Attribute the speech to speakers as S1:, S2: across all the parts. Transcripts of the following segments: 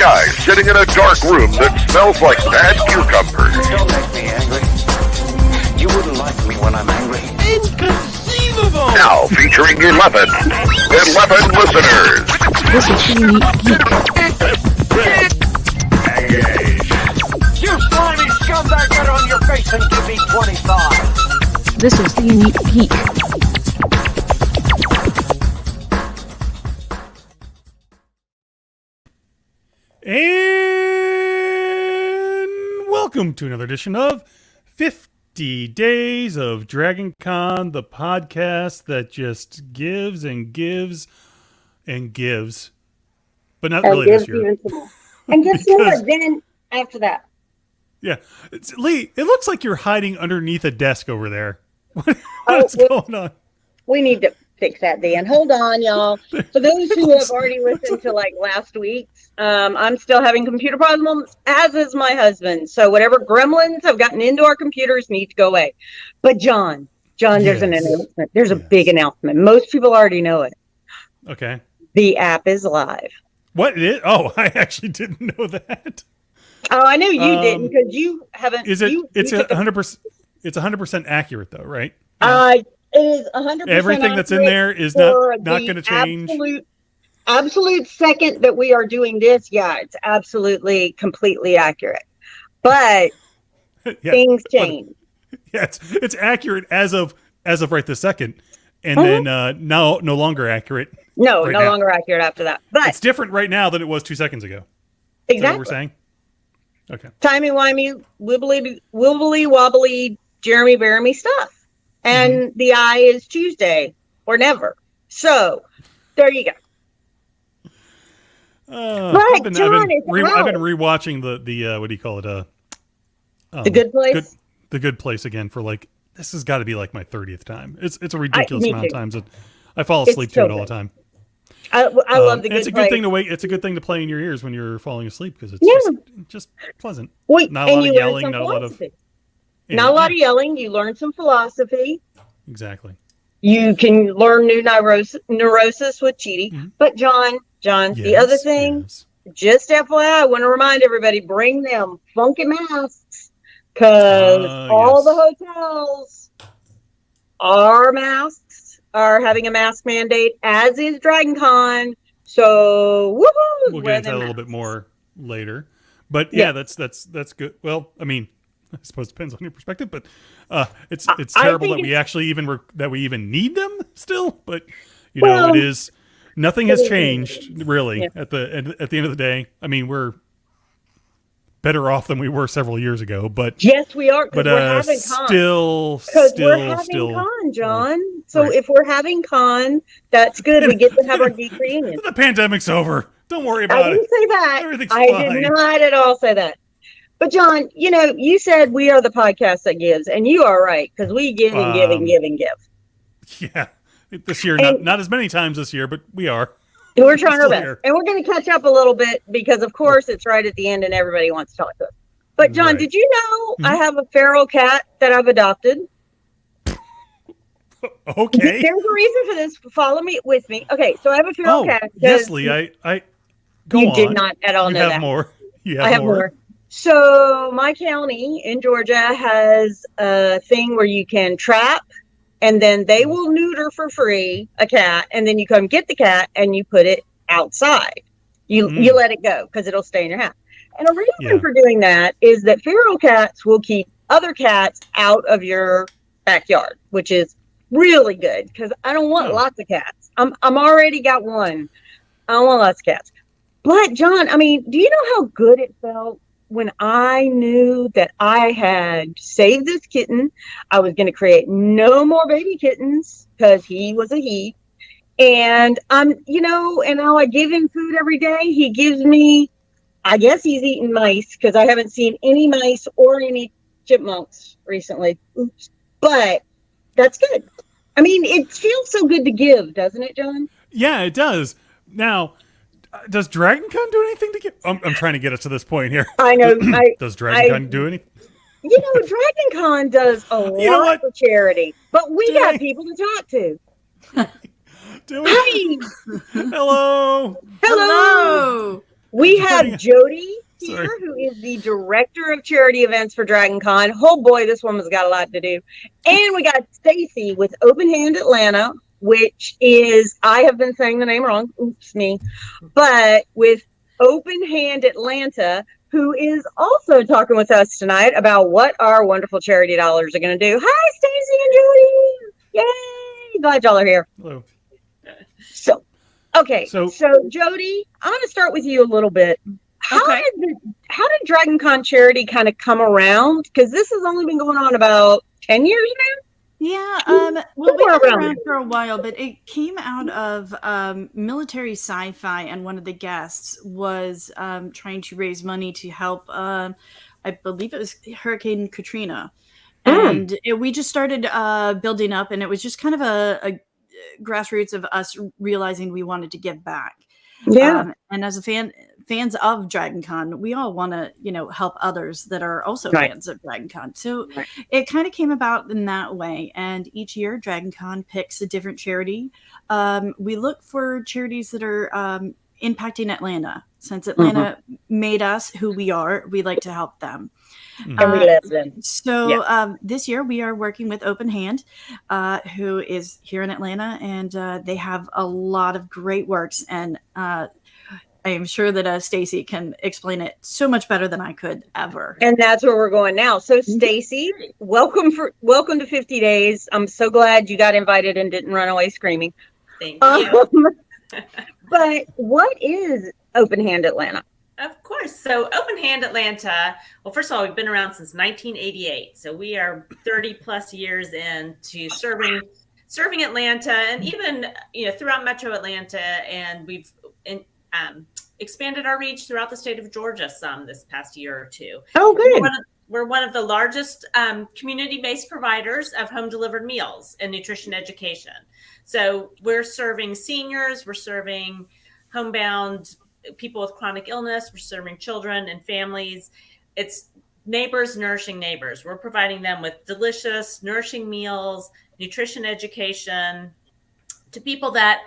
S1: guy sitting in a dark room that smells like bad cucumbers.
S2: Don't make me angry. You wouldn't like me when I'm angry.
S3: Inconceivable!
S1: Now featuring 11 listeners.
S4: This is the Unique Geek.
S2: You slimy scumbag, get on your face and give me 25.
S4: This is the Unique Geek.
S5: And welcome to another edition of 50 Days of Dragon Con, the podcast that just gives and gives and gives. But not really this year.
S6: And guess what? Then after that.
S5: Yeah. Lee, it looks like you're hiding underneath a desk over there. What's going on?
S6: We need to fix that, Dan. Hold on, y'all. For those who have already listened to like last week's, I'm still having computer problems, as is my husband. So whatever gremlins have gotten into our computers need to go away. But John, there's an announcement. There's a big announcement. Most people already know it.
S5: Okay.
S6: The app is live.
S5: What it is? Oh, I actually didn't know that.
S6: Oh, I know you didn't because you haven't.
S5: Is it? It's 100%. It's 100% accurate though, right?
S6: It is 100%.
S5: Everything that's in there is not going to change.
S6: Absolute second that we are doing this, yeah, it's absolutely completely accurate. But things change.
S5: Yeah, it's accurate as of right this second, and then no longer accurate.
S6: No,
S5: right
S6: no
S5: now.
S6: longer accurate after that. But
S5: it's different right now than it was 2 seconds ago.
S6: Exactly.
S5: Is that what we're saying? Okay.
S6: Timey-wimey, wibbly wobbly, Jeremy Bearimy stuff. And the eye is Tuesday or never. So there you go.
S5: I've been rewatching the what do you call it?
S6: The Good Place.
S5: The Good Place again for like this has got to be like my 30th time. It's a ridiculous amount of times that I fall asleep to it all the time.
S6: I love the Good Place.
S5: It's a good thing to wait. It's a good thing to play in your ears when you're falling asleep because it's just pleasant. Not a lot of yelling. Not a lot of.
S6: Not a lot of yelling. You learn some philosophy.
S5: Exactly.
S6: You can learn new neurosis with Chidi. Mm-hmm. But John, the other thing, just FYI, I want to remind everybody, bring them funky masks because all the hotels are having a mask mandate, as is Dragon Con. So, woohoo!
S5: We'll get into that a little bit more later. But yeah, that's good. Well, I mean, I suppose it depends on your perspective, but it's terrible that we actually even need them still. But it is nothing has changed really at the end of the day. I mean, we're better off than we were several years ago, but
S6: yes, we are. But we're having con. We're having con, John. So if we're having con, that's good. We get to have our geek reunion.
S5: The pandemic's over. Don't worry about it.
S6: I didn't say that.
S5: Everything's
S6: fine.
S5: I
S6: did not at all say that. But John, you said we are the podcast that gives, and you are right, because we give and give and give and give.
S5: Yeah. This year, not as many times this year, but we are.
S6: We're trying our best. And we're going to catch up a little bit, because of course it's right at the end and everybody wants to talk to us. But John, did you know I have a feral cat that I've adopted?
S5: Okay.
S6: There's a reason for this. Follow me with me. Okay, so I have a feral cat.
S5: Yes, Lee, I go on.
S6: You did not at all know that.
S5: I have more.
S6: So my county in Georgia has a thing where you can trap, and then they will neuter for free a cat, and then you come get the cat and you put it outside. You let it go because it'll stay in your house. And a reason for doing that is that feral cats will keep other cats out of your backyard, which is really good because I don't want lots of cats. I'm already got one. I don't want lots of cats. But John, I mean, do you know how good it felt when I knew that I had saved this kitten? I was going to create no more baby kittens because he was a he. And and now I give him food every day. He gives me, I guess he's eating mice because I haven't seen any mice or any chipmunks recently. Oops. But that's good. I mean, it feels so good to give, doesn't it, John?
S5: Yeah, it does. Now, does Dragon Con do anything to give? I'm trying to get us to this point here.
S6: I know.
S5: Does Dragon Con do anything?
S6: Dragon Con does a lot for charity, but we got people to talk to.
S5: Do we?
S6: Hi.
S5: Hello.
S6: We have Jody
S5: Sorry.
S6: here, who is the director of charity events for Dragon Con. Oh boy, this woman's got a lot to do. And we got Stacy with Open Hand Atlanta, which is, I have been saying the name wrong. Oops, me. But with Open Hand Atlanta, who is also talking with us tonight about what our wonderful charity dollars are going to do. Hi, Stacy and Jody. Yay. Glad y'all are here.
S5: Hello.
S6: So, okay.
S5: So-
S6: So Jody, I'm going to start with you a little bit. How did Dragon Con charity kind of come around? Because this has only been going on about 10 years now.
S7: Yeah, well, we've
S6: Somewhere
S7: been
S6: around
S7: around
S6: there.
S7: for a while, but it came out of military sci-fi, and one of the guests was trying to raise money to help, I believe it was Hurricane Katrina. And we just started building up, and it was just kind of a grassroots of us realizing we wanted to give back.
S6: Yeah.
S7: And as fans of Dragon Con, we all want to, help others that are also
S6: Right.
S7: fans of Dragon Con. So
S6: Right.
S7: it kind of came about in that way. And each year, Dragon Con picks a different charity. We look for charities that are impacting Atlanta. Since Atlanta made us who we are, we like to help them.
S6: And we love them.
S7: So this year we are working with Open Hand, who is here in Atlanta, and they have a lot of great works. And I am sure that Stacy can explain it so much better than I could ever.
S6: And that's where we're going now. So Stacy, welcome to 50 Days. I'm so glad you got invited and didn't run away screaming.
S8: Thank you.
S6: But what is Open Hand Atlanta?
S8: Of course. So Open Hand Atlanta, well, first of all, we've been around since 1988. So we are 30 plus years into serving Atlanta, and even, throughout Metro Atlanta. And we've expanded our reach throughout the state of Georgia some this past year or two.
S6: Oh, good.
S8: We're one of the largest community-based providers of home-delivered meals and nutrition education. So we're serving seniors, we're serving homebound people with chronic illness, we're serving children and families. It's neighbors nourishing neighbors. We're providing them with delicious, nourishing meals, nutrition education to people that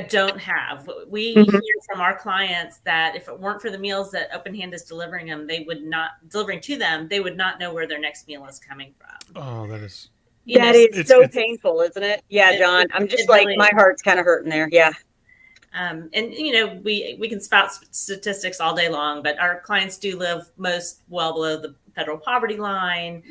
S8: don't have. We hear from our clients that if it weren't for the meals that Open Hand is delivering to them, they would not know where their next meal is coming from.
S5: Oh, that is.
S6: That is
S5: it's-
S6: so
S5: it's-
S6: painful, isn't it? Yeah, John. I'm just
S8: it
S6: like,
S8: really
S6: my
S8: is.
S6: heart's kind of hurting there. Yeah.
S8: And we can spout statistics all day long, but our clients do live most well below the federal poverty line.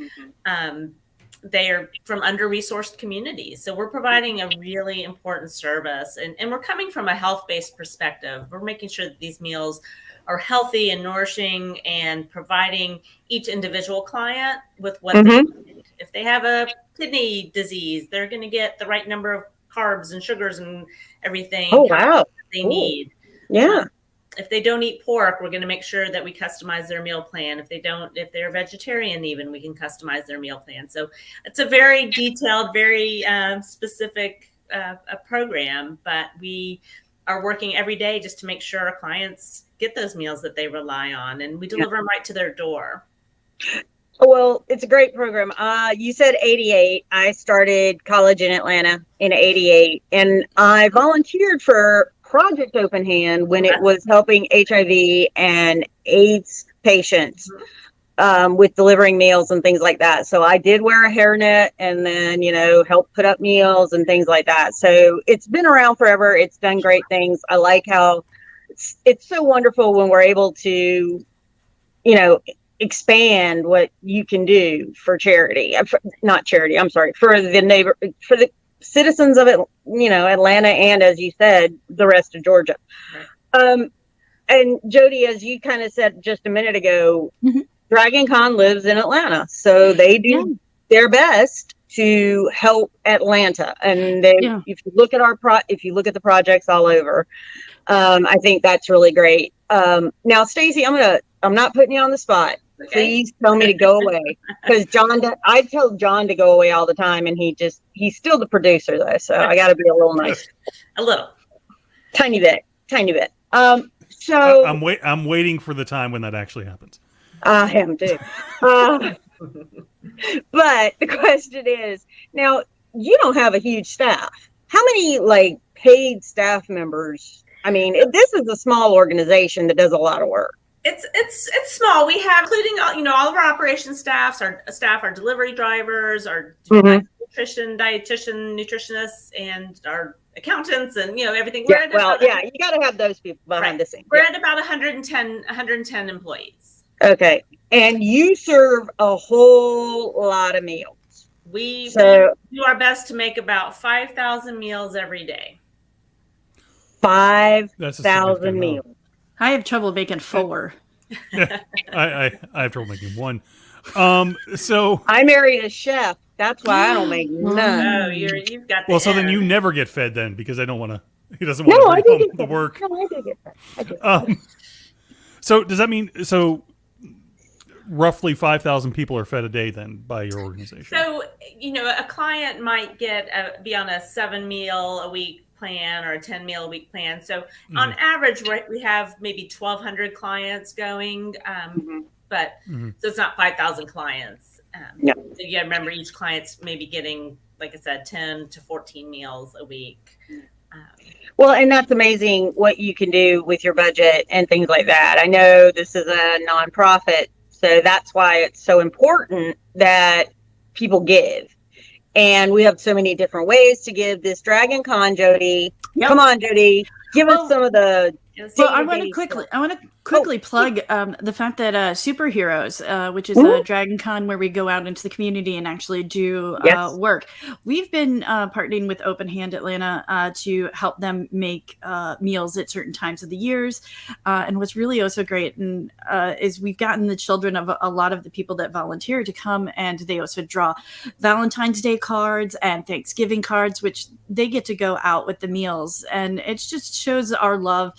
S8: They are from under-resourced communities. So we're providing a really important service, and we're coming from a health-based perspective. We're making sure that these meals are healthy and nourishing and providing each individual client with what they need. If they have a kidney disease, they're going to get the right number of carbs and sugars and everything.
S6: Oh, wow.
S8: They need.
S6: Yeah.
S8: If they don't eat pork, we're going to make sure that we customize their meal plan. If they're vegetarian, even, we can customize their meal plan. So it's a very detailed, very specific program, but we are working every day just to make sure our clients get those meals that they rely on, and we deliver them right to their door.
S6: Well, it's a great program. You said 88. I started college in Atlanta in 88, and I volunteered for Project Open Hand when it was helping HIV and AIDS patients with delivering meals and things like that. So I did wear a hairnet and then, help put up meals and things like that. So it's been around forever. It's done great things. I like how it's so wonderful when we're able to, expand what you can do for charity. Not charity, I'm sorry, for the citizens of it, Atlanta, and as you said, the rest of Georgia. Right. And Jody, as you kind of said just a minute ago, Dragon Con lives in Atlanta, so they do their best to help Atlanta. And if you look at if you look at the projects all over, I think that's really great. Now, Stacy, I'm not putting you on the spot. Okay. Please tell me to go away, because I tell John to go away all the time, and he's still the producer though, so I got to be a little nice.
S8: A little,
S6: tiny bit. So
S5: I'm waiting for the time when that actually happens.
S6: I am too. But the question is, now you don't have a huge staff. How many paid staff members I mean, this is a small organization that does a lot of work.
S8: It's small. We have, including all of our operations staffs, our delivery drivers, our dietitian, nutritionists, and our accountants, and everything.
S6: You got to have those people behind the scenes.
S8: We're at about 110 employees.
S6: Okay, and you serve a whole lot of meals.
S8: We do our best to make about 5,000 meals every day. 5,000 meals.
S7: I have trouble making 4.
S5: I have trouble making 1. So
S6: I married a chef. That's why I don't make none.
S8: Oh, you've got.
S5: Well, so then you never get fed then, because I don't want to. He doesn't want to bring home the work.
S6: No, I do get fed.
S5: So does that mean roughly 5,000 people are fed a day then by your organization?
S8: So a client might be on a 7-meal-a-week plan or a 10-meal-a-week plan. So on average, we have maybe 1,200 clients going, but so it's not 5,000 clients. So you remember each client's maybe getting, like I said, 10 to 14 meals a week.
S6: Well, and that's amazing what you can do with your budget and things like that. I know this is a nonprofit, so that's why it's so important that people give. And we have so many different ways to give this Dragon Con, Jody. Yep. Come on, Jody. Give us some of the.
S7: Well, I want to quickly plug the fact that Superheroes, which is a Dragon Con where we go out into the community and actually do work. We've been partnering with Open Hand Atlanta to help them make meals at certain times of the years. And what's really also great is we've gotten the children of a lot of the people that volunteer to come, and they also draw Valentine's Day cards and Thanksgiving cards, which they get to go out with the meals. And it just shows our love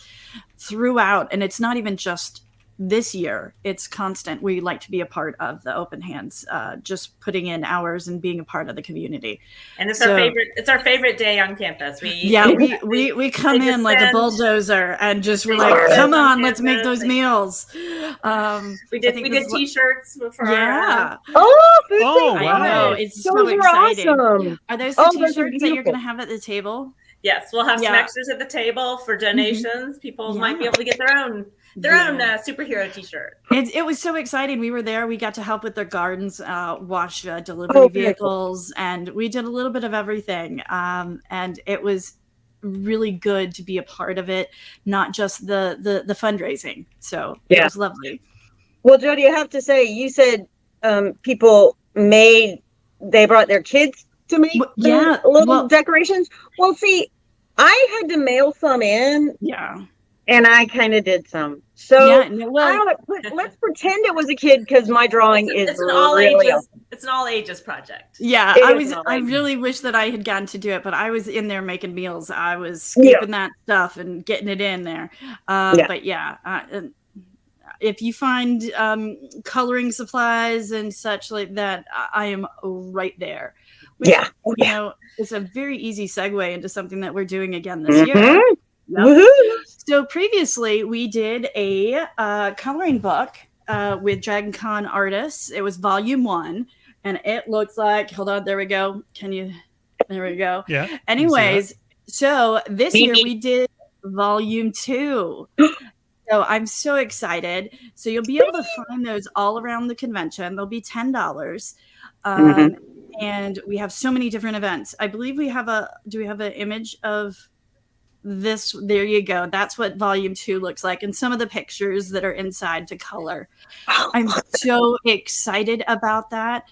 S7: throughout, and it's not even just this year, it's constant. We like to be a part of the Open Hands, just putting in hours and being a part of the community.
S8: And it's our favorite day on campus. We
S7: come in like a bulldozer and just we're like, come on, let's make those meals.
S8: We did t-shirts for
S5: wow.
S7: I know, it's so exciting.
S6: Awesome.
S7: Are those the t-shirts that you're going to have at the table?
S8: Yes, we'll have some extras at the table for donations. People might be able to get their own superhero t-shirt.
S7: It was so exciting. We were there. We got to help with their gardens, wash delivery vehicles, and we did a little bit of everything. And it was really good to be a part of it, not just the fundraising. So it was lovely.
S6: Well, Jody, I have to say, you said people they brought their kids to make little decorations. Well, see, I had to mail some in.
S7: Yeah.
S6: And I kind of did some. So let's pretend it was a kid, because my drawing is
S8: an all ages. It's an all ages project.
S7: Yeah, I really wish that I had gotten to do it, but I was in there making meals. I was scooping that stuff and getting it in there. But if you find coloring supplies and such like that, I am right there. Which, it's a very easy segue into something that we're doing again this year. Yep. So previously we did a coloring book with Dragon Con artists. It was volume 1, and it looks like, hold on, there we go. There we go.
S5: Yeah.
S7: Anyways, so this year we did volume 2. So I'm so excited. So you'll be able to find those all around the convention. They'll be $10. And we have so many different events. I believe we have do we have an image of this? There you go. That's what volume 2 looks like, and some of the pictures that are inside to color. I'm so excited about that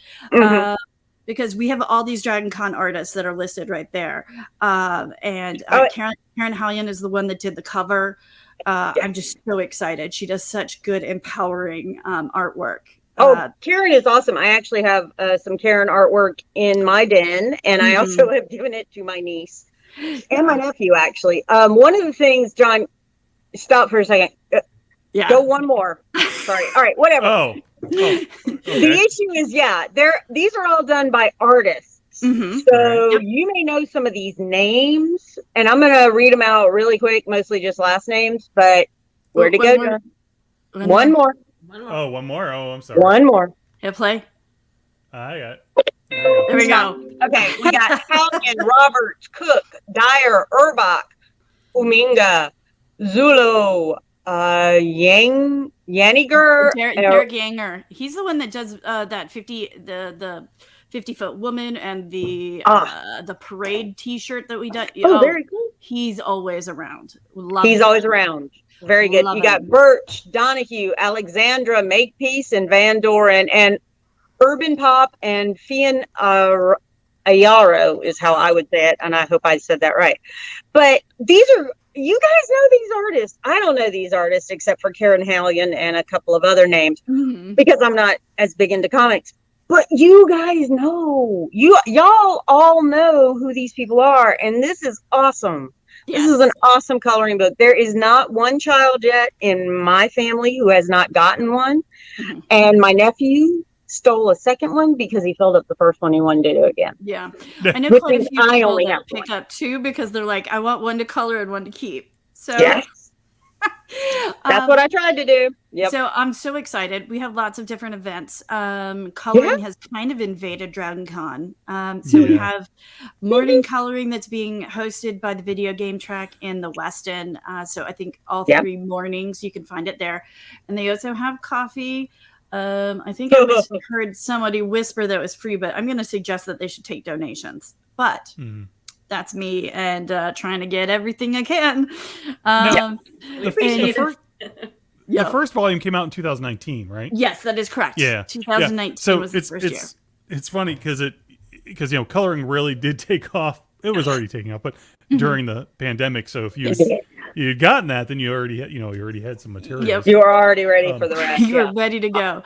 S7: because we have all these Dragon Con artists that are listed right there. And Karen Hallion is the one that did the cover. I'm just so excited. She does such good, empowering artwork.
S6: Karen is awesome. I actually have some Karen artwork in my den, and I also have given it to my niece and my nephew, actually. One of the things, John, stop for a second. Go one more. Sorry. All right, whatever. The issue is, these are all done by artists. So you may know some of these names, and I'm going to read them out really quick, mostly just last names, but where to go, John? One more.
S5: One more. Oh, I'm sorry.
S6: One more.
S7: Hit play.
S5: I got it.
S7: There we go.
S6: Okay, we got Hallion, Roberts, Cook, Dyer, Urbach, Uminga, Zulu, Yaniger.
S7: Derek Yanger. He's the one that does that 50-foot woman and the parade T-shirt that we done.
S6: Oh, very cool.
S7: He's always around.
S6: He's always around. Very good. You got Birch, Donahue, Alexandra, Makepeace, and Van Doren, and Urban Pop and Fian Ayaro is how I would say it, and I hope I said that right. But these are, you guys know these artists. I don't know these artists except for Karen Hallion and a couple of other names because I'm not as big into comics. But you guys know, y'all all know who these people are, and this is awesome. Yes. This is an awesome coloring book. There is not one child yet in my family who has not gotten one, and my nephew stole a second one because he filled up the first one. He wanted to do it again.
S7: Yeah, I know quite a few people that pick up two because they're like, I want one to color and one to keep. So
S6: yes. That's what I tried to do. Yep.
S7: So I'm so excited. We have lots of different events. Coloring has kind of invaded Dragon Con. We have morning coloring that's being hosted by the Video Game Track in the Westin. So I think all 3 mornings you can find it there. And they also have coffee. I think I heard somebody whisper that it was free, but I'm going to suggest that they should take donations. But that's me and trying to get everything I can.
S5: The first volume came out in 2019, right?
S7: Yes, that is correct.
S5: Yeah,
S7: 2019 was the first year.
S5: It's funny because coloring really did take off. It was already taking off, but during the pandemic. So if you'd gotten that, then you already had some material.
S6: Yep. You were already ready for the rest.
S7: You were ready to go.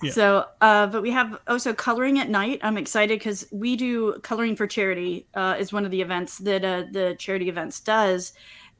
S7: Yeah. So, but we have also coloring at night. I'm excited because we do coloring for charity is one of the events that the charity events does.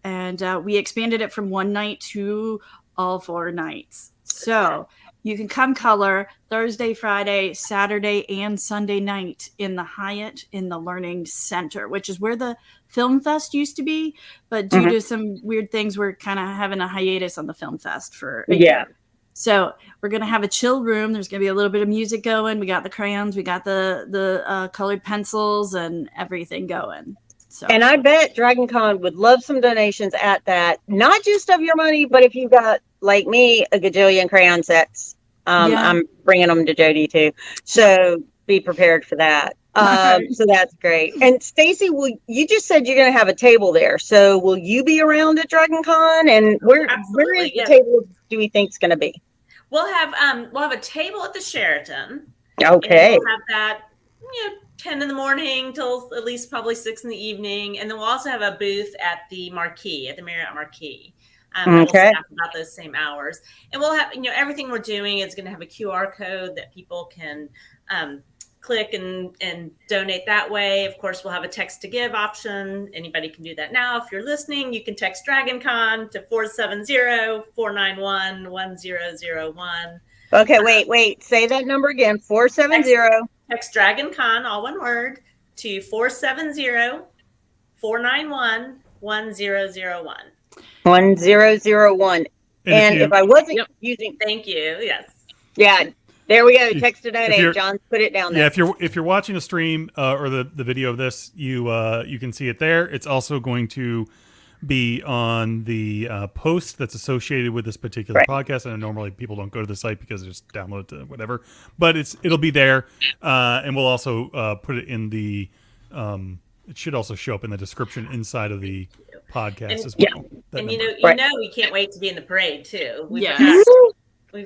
S7: And we expanded it from one night to all 4 nights. So you can come color Thursday, Friday, Saturday, and Sunday night in the Hyatt in the Learning Center, which is where the Film Fest used to be. But due to some weird things, we're kind of having a hiatus on the Film Fest for a year. So we're going to have a chill room. There's going to be a little bit of music going. We got the crayons. We got the colored pencils and everything going. So. And
S6: I bet Dragon Con would love some donations at that. Not just of your money, but if you've got, like me, a gajillion crayon sets, I'm bringing them to Jody too. So be prepared for that. So that's great. And Stacy, you just said you're going to have a table there. So will you be around at Dragon Con? And where is the table do we think is going to be?
S8: We'll have a table at the Sheraton.
S6: Okay.
S8: We'll have that 10 in the morning till at least probably 6 in the evening, and then we'll also have a booth at the Marquee, at the Marriott Marquee. We'll staff about those same hours, and we'll have everything we're doing is going to have a QR code that people can click and donate that way. Of course, we'll have a text to give option. Anybody can do that now. If you're listening, you can text DragonCon to 470-491-1001.
S6: Okay, wait. Say that number again. 470.
S8: Text DragonCon, all one word, to 470-491-1001.
S6: 1001. And if I wasn't using,
S8: thank you. Yes.
S6: Yeah. There we go. Text to donate. John, put it down there.
S5: Yeah, if you're watching a stream or the video of this, you can see it there. It's also going to be on the post that's associated with this particular podcast. And normally people don't go to the site because they just download it to whatever, but it'll be there. And we'll also put it in the it should also show up in the description inside of the podcast as well.
S8: And we can't wait to be in the parade too. We've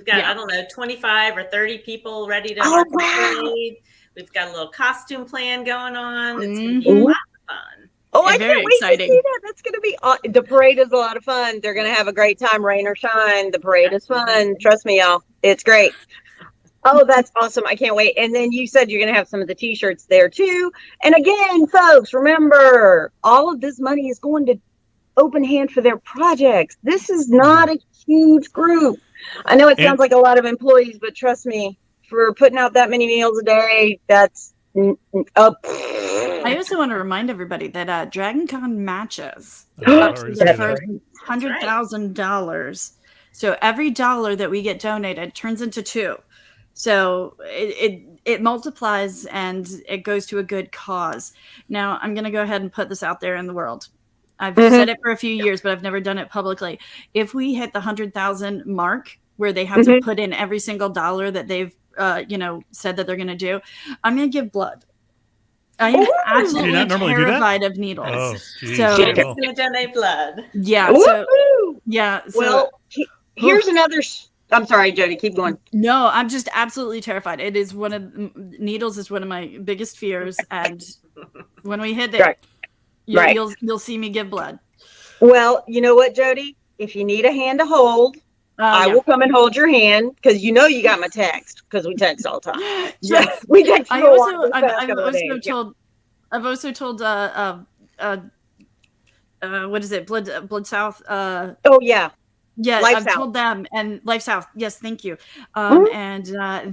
S8: got I don't know, 25 or 30 people ready to work the parade. We've got a little costume plan going on. It's going to be a lot of fun.
S6: Oh, I can't wait to see that. That's going to be the parade is a lot of fun. They're going to have a great time, rain or shine. The parade is fun. Trust me, y'all. It's great. Oh, that's awesome. I can't wait. And then you said you're going to have some of the T-shirts there too. And again, folks, remember, all of this money is going to Open Hand for their projects. This is not a huge group. I know it sounds like a lot of employees, but trust me, for putting out that many meals a day, that's up.
S7: I also want to remind everybody that Dragon Con matches up to the first $100,000. So every dollar that we get donated turns into 2. So it multiplies and it goes to a good cause. Now I'm going to go ahead and put this out there in the world. I've said it for a few years, but I've never done it publicly. If we hit the 100,000 mark, where they have to put in every single dollar that they've, said that they're going to do, I'm going to give blood. I'm absolutely terrified of needles.
S5: Oh, geez.
S7: So,
S8: Jared's going to donate blood.
S7: yeah.
S6: Woohoo!
S7: So, yeah. So,
S6: Well, here's another. I'm sorry, Jody. Keep going.
S7: no, I'm just absolutely terrified. It is needles is one of my biggest fears, and when we hit it,
S6: Right. Right.
S7: you'll see me give blood.
S6: Well, you know what, Jody? If you need a hand to hold, I
S7: Yeah.
S6: will come and hold your hand because you know you got my text because we text all the time.
S7: Yes.
S6: We text.
S7: I've
S6: for a while,
S7: also
S6: past couple of days.
S7: told what is it, Blood South,
S6: Oh yeah.
S7: yeah,
S6: Life
S7: I've
S6: South.
S7: told them, and Life South, yes, thank you, and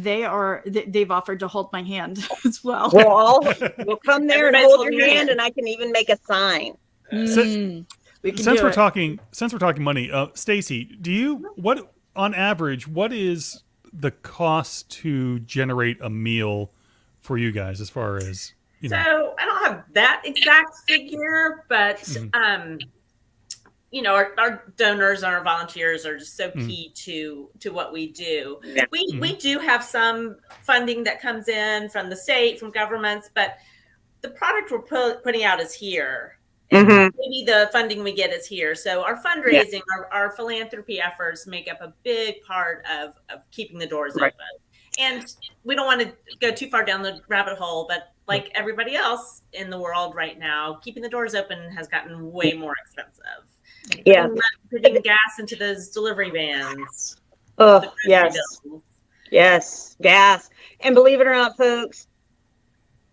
S7: they've offered to hold my hand as well.
S6: We'll come there and
S8: Everybody's
S6: hold
S8: holding
S6: your
S8: your
S6: hand,
S8: hand.
S6: and I can even make a sign.
S7: We can
S5: Since
S7: do
S5: we're
S7: it.
S5: talking money, Stacy, what on average, what is the cost to generate a meal for you guys as far as, you know?
S8: So I don't have that exact figure, but our donors and our volunteers are just so key to what we do.
S6: Yeah.
S8: We do have some funding that comes in from the state, from governments, but the product we're putting out is here.
S6: Mm-hmm.
S8: Maybe the funding we get is here. So our fundraising, our philanthropy efforts make up a big part of keeping the doors
S6: Right.
S8: open. And we don't want to go too far down the rabbit hole, but like everybody else in the world right now, keeping the doors open has gotten way more expensive.
S6: Yeah.
S8: Putting gas into those delivery vans.
S6: Oh
S8: the
S6: yes.
S8: bills.
S6: Yes. Gas. And believe it or not, folks,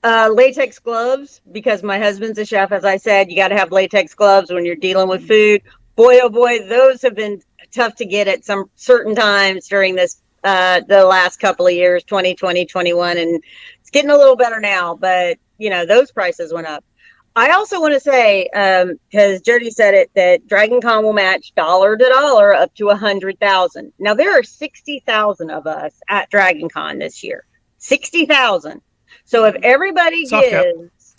S6: latex gloves, because my husband's a chef, as I said, you got to have latex gloves when you're dealing with food. Boy, oh boy, those have been tough to get at some certain times during this, the last couple of years, 2020, 21, and it's getting a little better now, but those prices went up. I also want to say, because Jody said it, that Dragon Con will match dollar to dollar up to 100,000. Now there are 60,000 of us at Dragon Con this year. 60,000. So if everybody
S5: Soft cap.
S6: gives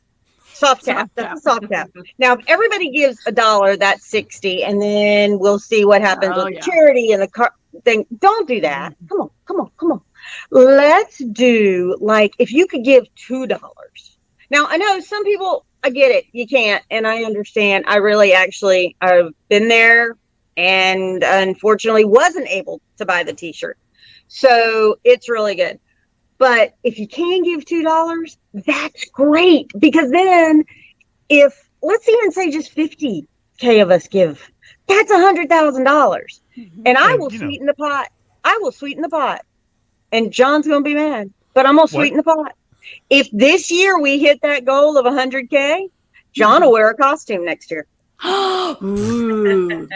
S6: soft cap, that's a soft cap. Now, if everybody gives $1, that's 60, and then we'll see what happens with the charity and the car thing. Don't do that. Come on. Let's do, like, if you could give $2. Now, I know some people, I get it, you can't, and I understand. I really I've been there and unfortunately wasn't able to buy the t-shirt. So it's really good. But if you can give $2, that's great. Because then if, let's even say just 50K of us give, that's $100,000. And I will sweeten the pot. I will sweeten the pot. And John's going to be mad, but I'm going to sweeten the pot. If this year we hit that goal of 100K, John will wear a costume next year.
S7: Ooh.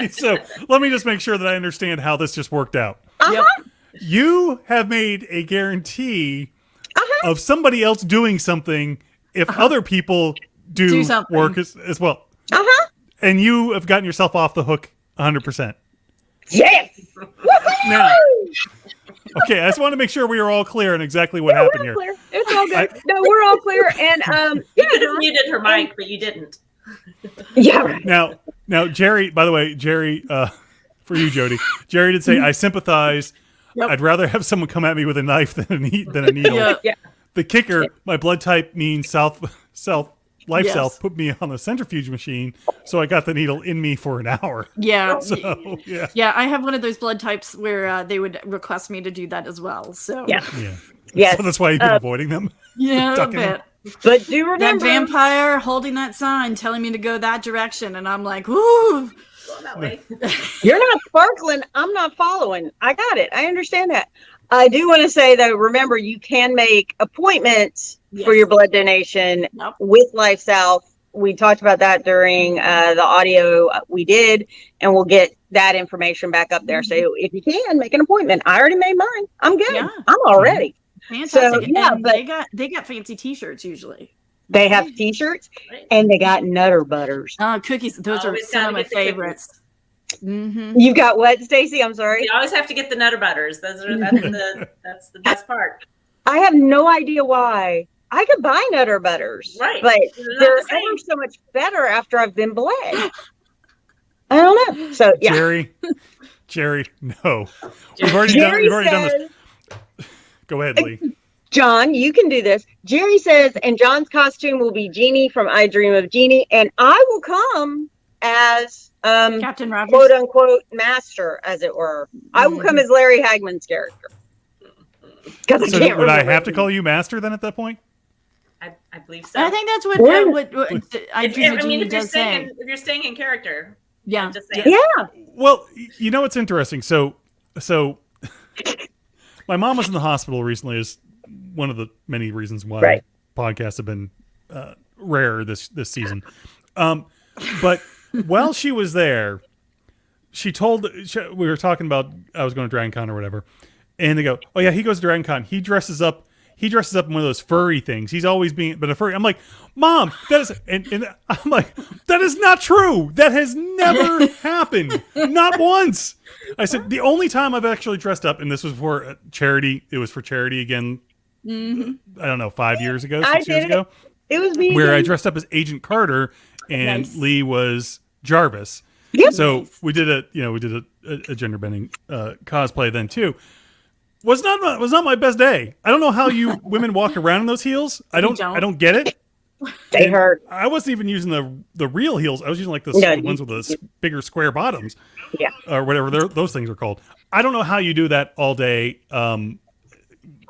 S5: Wait, so let me just make sure that I understand how this just worked out.
S7: Yep.
S5: You have made a guarantee of somebody else doing something if other people do
S7: something.
S5: work as well. And you have gotten yourself off the hook 100%.
S6: Yes.
S5: Now, okay, I just want to make sure we are all clear on exactly what happened here.
S6: Clear. It's all good. No, we're all clear. And
S8: You could have muted her mic, but you didn't.
S6: yeah. Right.
S5: Now, Jerry. By the way, Jerry, for you, Jody. Jerry did say, "I sympathize.
S7: Yep.
S5: I'd rather have someone come at me with a knife than a needle."
S7: Yeah.
S6: Yeah.
S5: The kicker, my blood type means life
S7: Yes.
S5: South put me on the centrifuge machine, so I got the needle in me for an hour.
S7: Yeah.
S5: So yeah,
S7: Yeah, I have one of those blood types where they would request me to do that as well. So
S6: Yeah.
S5: yeah.
S6: Yes.
S5: So that's why you've been avoiding them.
S7: yeah, a
S5: Ducking
S7: bit.
S6: But do
S7: That
S6: remember,
S7: vampire holding that sign, telling me to go that direction, and I'm like, "Ooh,
S8: Going that way.
S6: you're not sparkling. I'm not following. I got it. I understand that. I do want to say though, remember you can make appointments for
S7: Yes.
S6: your blood donation
S7: Yep.
S6: with Life South. We talked about that during the audio we did, and we'll get that information back up there. So if you can make an appointment, I already made mine. I'm good.
S7: Yeah.
S6: I'm all ready.
S7: fantastic!"
S6: yeah,
S7: and
S6: but-
S7: they got fancy T-shirts usually.
S6: They have T-shirts and they got Nutter Butters.
S7: Cookies; those are
S8: Always
S7: some
S8: gotta
S7: of my
S8: get the cookies.
S7: favorites. Mm-hmm.
S6: You got what, Stacy? I'm sorry.
S8: You always have to get the Nutter Butters. That's the best part.
S6: I have no idea why. I could buy Nutter Butters,
S8: Right.
S6: but
S8: They're not
S6: they're
S8: the same.
S6: ever so much better after I've been bled. I don't know. So yeah,
S5: Jerry, no. We've already done this. Go ahead, Lee.
S6: John, you can do this. Jerry says, and John's costume will be Jeannie from I Dream of Jeannie, and I will come as
S7: Captain Rogers.
S6: quote unquote master, as it were. I will come as Larry Hagman's character. Because
S5: So would I have to call you master then at that point?
S8: I believe so.
S7: I think that's what I
S8: if,
S7: Dream of
S8: I mean,
S7: Jeannie
S8: if you're
S7: does
S8: staying,
S7: say.
S8: if you're staying in character,
S7: Yeah.
S8: I'm just saying.
S6: Yeah.
S5: Well, you know what's interesting? So my mom was in the hospital recently, is one of the many reasons why podcasts have been rare this season. But while she was there, we were talking about I was going to Dragon Con or whatever, and they go, "Oh yeah, he goes to Dragon Con. He dresses up in one of those furry things. He's always but a furry." I'm like, "Mom, that is," and I'm like, "That is not true. That has never happened. Not once." I said, "The only time I've actually dressed up, and this was for charity. It was for charity again. I don't know, 5 years ago, 6 years ago.
S6: It was me.
S5: Where I dressed up as Agent Carter, and Lee was Jarvis.
S6: Yep.
S5: So we did a gender bending cosplay then too. Was not my best day. I don't know how you women walk around in those heels. I don't get it.
S6: They hurt.
S5: I wasn't even using the real heels. I was using like the ones with the bigger square bottoms.
S6: Yeah.
S5: Or whatever those things are called. I don't know how you do that all day.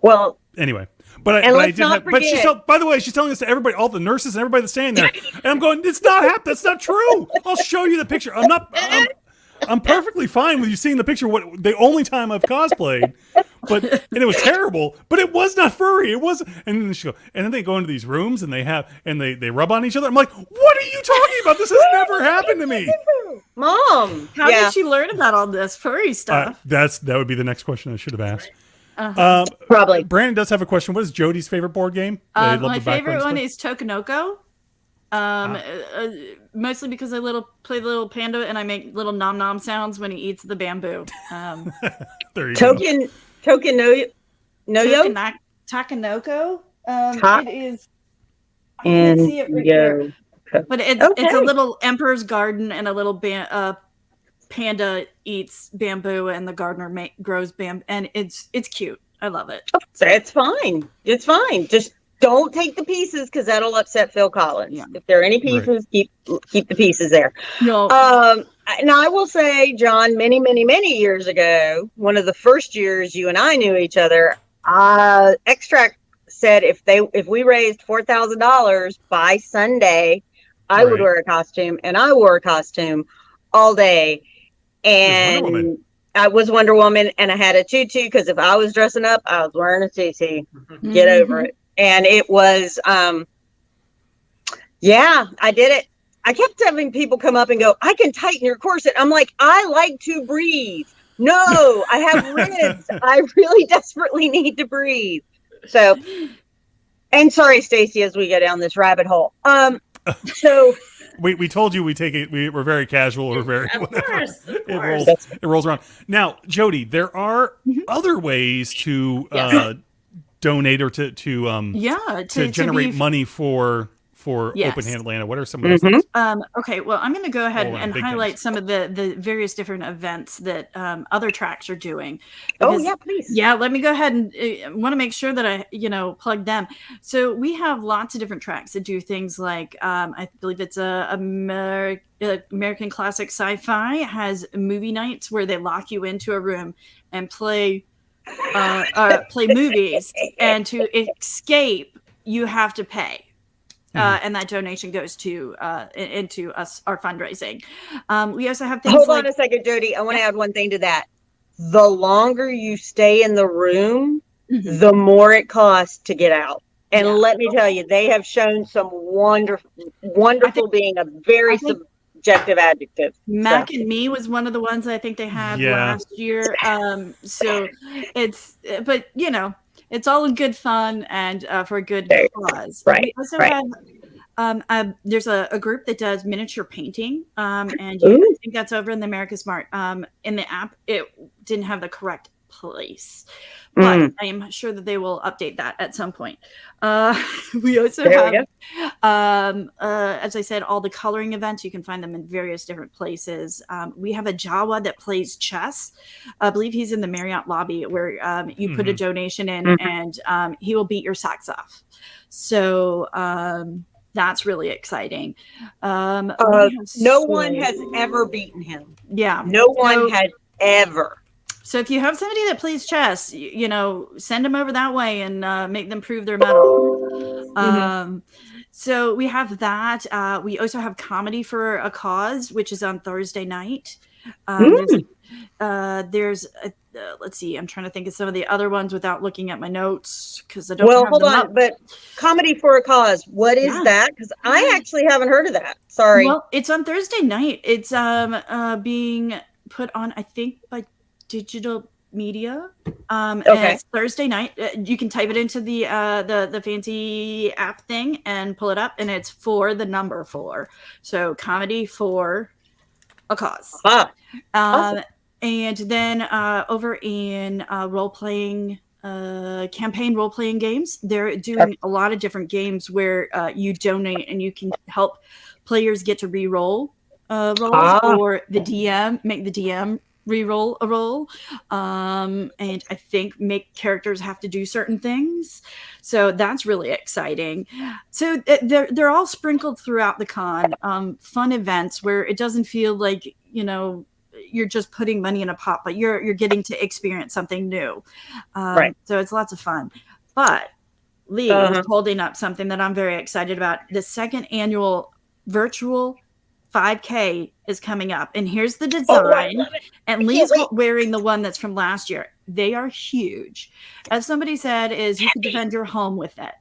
S6: Well,
S5: anyway, but I did have. But by the way, she's telling this to everybody, all the nurses and everybody that's standing there, and I'm going, "It's not happening. That's not true. I'll show you the picture. I'm perfectly fine with you seeing the picture. What the only time I've cosplayed, and it was terrible, but it was not furry. It wasn't. And then they go into these rooms and they rub on each other. I'm like, what are you talking about? This has never happened to me,
S6: Mom.
S7: How did she learn about all this furry stuff?
S5: That would be the next question I should have asked.
S6: Probably.
S5: Brandon does have a question. What is Jody's favorite board game?
S7: My favorite one is Tokonoko. Mostly because I play the little panda and I make little nom nom sounds when he eats the bamboo.
S5: There you go.
S7: Takanoko. It is. I can't see it right here. But it's a little emperor's garden and a little panda eats bamboo and the gardener grows bamboo and it's cute. I love it.
S6: It's fine. It's fine. Just don't take the pieces because that'll upset Phil Collins. Yeah. If there are any pieces, keep the pieces there.
S7: No.
S6: Now I will say, John, many, many, many years ago, one of the first years you and I knew each other, Extract said if we raised $4,000 by Sunday, I would wear a costume, and I wore a costume all day. And I was Wonder Woman, and I had a tutu because if I was dressing up, I was wearing a tutu. Get over it. And it was, I did it. I kept having people come up and go, "I can tighten your corset." I'm like, I like to breathe. No, I have ribs. I really desperately need to breathe. So, and sorry, Stacy, as we go down this rabbit hole. So
S5: we told you we take it. We're very casual. We're very whatever. It rolls around. Now, Jody, there are other ways to donate or to generate money for Open Hand Atlanta. What are some of those things?
S7: Okay, well, I'm going to go ahead and highlight some of the various different events that other tracks are doing.
S6: Please.
S7: Yeah, let me go ahead and want to make sure that I, plug them. So we have lots of different tracks that do things like, I believe it's American Classic Sci-Fi has movie nights where they lock you into a room and play movies, and to escape, you have to pay. And that donation goes to into us, our fundraising. We also have things.
S6: Hold on a second, Jody. I want to add one thing to that. The longer you stay in the room, the more it costs to get out. And let me tell you, they have shown some wonderful being a very subjective adjective.
S7: Mac and Me was one of the ones I think they had last year. So it's, but it's all in good fun and for a good cause.
S6: Right.
S7: We also have there's a group that does miniature painting, and I think that's over in the America Smart. In the app, it didn't have the correct place. But I am sure that they will update that at some point. We also have, as I said, all the coloring events. You can find them in various different places. We have a Jawa that plays chess. I believe he's in the Marriott lobby where you put a donation in and he will beat your socks off. So that's really exciting.
S6: No one has ever beaten him.
S7: Yeah.
S6: No one had ever.
S7: So if you have somebody that plays chess, you know, send them over that way and make them prove their mettle. So we have that. We also have Comedy for a Cause, which is on Thursday night. There's let's see, I'm trying to think of some of the other ones without looking at my notes because I don't have
S6: hold
S7: them
S6: on,
S7: up.
S6: but Comedy for a Cause, what is that? Because I actually haven't heard of that. Sorry.
S7: Well, it's on Thursday night. It's being put on, I think, by Digital Media. And it's Thursday night. You can type it into the fancy app thing and pull it up, and it's 4 the number 4. So Comedy for a Cause.
S6: Awesome.
S7: And then over in role-playing campaign role-playing games, they're doing a lot of different games where you donate and you can help players get to re-roll roles, or the DM make the DM re-roll a role, and I think make characters have to do certain things. So that's really exciting. So they're all sprinkled throughout the con, fun events where it doesn't feel like, you know, you're just putting money in a pot, but you're getting to experience something new. So it's lots of fun. But Lee is holding up something that I'm very excited about. The second annual virtual 5K is coming up, and here's the design. And Lee's wearing the one that's from last year. They are huge. As somebody said, is you can defend your home with it.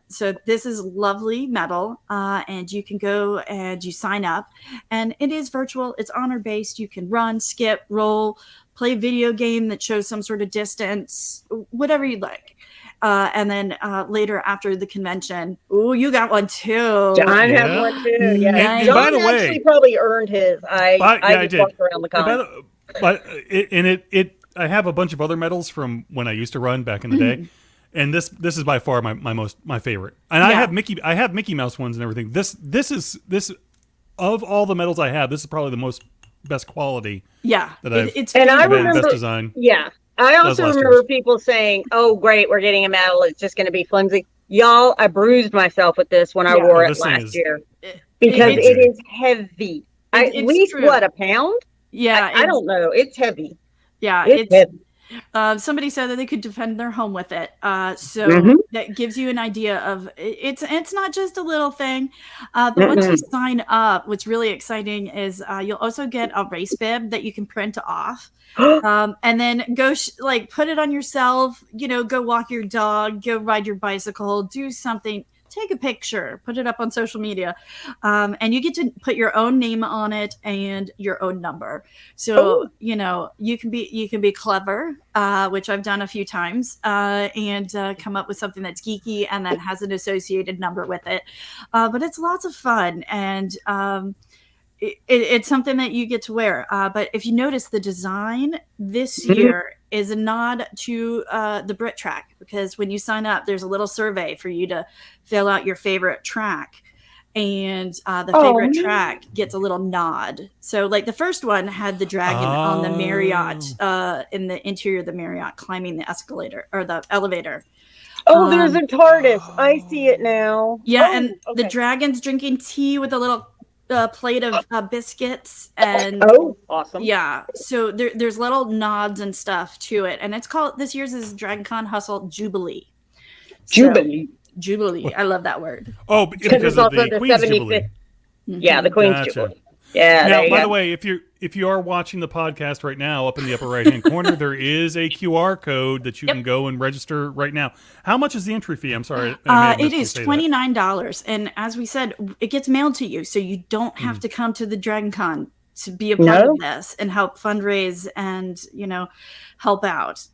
S7: So this is lovely metal, and you can go and you sign up, and it is virtual. It's honor based. You can run, skip, roll, play a video game that shows some sort of distance, whatever you'd like. And then later after the convention, you got one too.
S6: John had one too. Yeah,
S5: And
S6: John
S5: by the way,
S6: actually probably earned his. I
S5: did.
S6: Walked around the con.
S5: I have a bunch of other medals from when I used to run back in the day, and this is by far my favorite. And I have Mickey Mouse ones and everything. This of all the medals I have, this is probably the best quality.
S7: Yeah,
S5: it's
S6: and I remember
S5: best design.
S6: Yeah. I also remember people saying, "Oh, great, we're getting a medal. It's just going to be flimsy." Y'all, I bruised myself with this when I wore it last year because it is heavy. At least what, a pound?
S7: Yeah,
S6: I don't know. It's heavy.
S7: Yeah,
S6: it's heavy.
S7: Somebody said that they could defend their home with it. So that gives you an idea of it's not just a little thing. But once you sign up, what's really exciting is you'll also get a race bib that you can print off. And then go put it on yourself, go walk your dog, go ride your bicycle, do something, take a picture, put it up on social media. And you get to put your own name on it and your own number. So, you can be clever, which I've done a few times, and come up with something that's geeky and that has an associated number with it. But it's lots of fun, and it's something that you get to wear. But if you notice, the design this year is a nod to the Brit track, because when you sign up, there's a little survey for you to fill out your favorite track. And the favorite track gets a little nod. So like the first one had the dragon on the Marriott, in the interior of the Marriott, climbing the escalator or the elevator.
S6: Oh, there's a TARDIS. I see it now.
S7: Yeah, the dragon's drinking tea with a little plate of biscuits, and
S6: awesome.
S7: Yeah, so there's little nods and stuff to it, and it's called, this year's is DragonCon Hustle Jubilee. Jubilee. I love that word.
S5: Oh, because it's also the Queen's Jubilee.
S6: Yeah, the Queen's Jubilee. Yeah.
S5: Now, by the way, if you are watching the podcast right now, up in the upper right hand corner, there is a QR code that you can go and register right now. How much is the entry fee? I'm sorry.
S7: It is $29, and as we said, it gets mailed to you, so you don't have to come to the DragonCon to be a part of this and help fundraise and help out,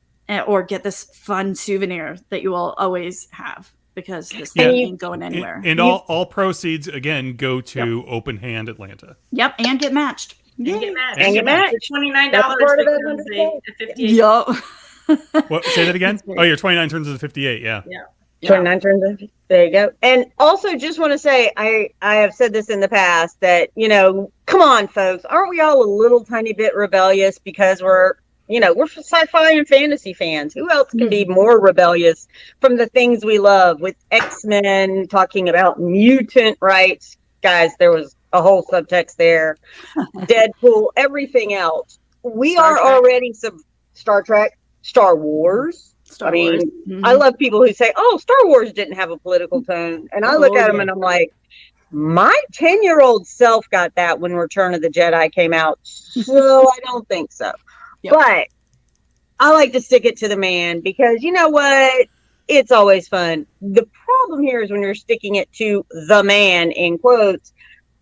S7: or get this fun souvenir that you will always have, because this thing ain't going anywhere.
S5: And all proceeds, again, go to Open Hand Atlanta.
S7: Yep, and get matched.
S8: And get matched.
S6: And get matched.
S8: For $29
S6: That's part of that
S8: becomes
S6: $100.
S8: a 58.
S7: Yup.
S5: What, say that again? Oh, your 29 turns into 58. Yeah.
S6: 29 turns in. There you go. And also just want to say, I have said this in the past that, come on, folks, aren't we all a little tiny bit rebellious because we're sci-fi and fantasy fans? Who else can be more rebellious from the things we love with X-Men talking about mutant rights? Guys, there was a whole subtext there. Deadpool, everything else. We
S7: Star
S6: are
S7: Trek.
S6: already Star Trek, Star Wars.
S7: Star
S6: I mean,
S7: Wars. Mhm.
S6: I love people who say, "Oh, Star Wars didn't have a political tone," and I look at them and I'm like, "My 10-year-old self got that when Return of the Jedi came out, so I don't think so."
S7: Yep.
S6: But I like to stick it to the man because you know what? It's always fun. The problem here is when you're sticking it to the man in quotes.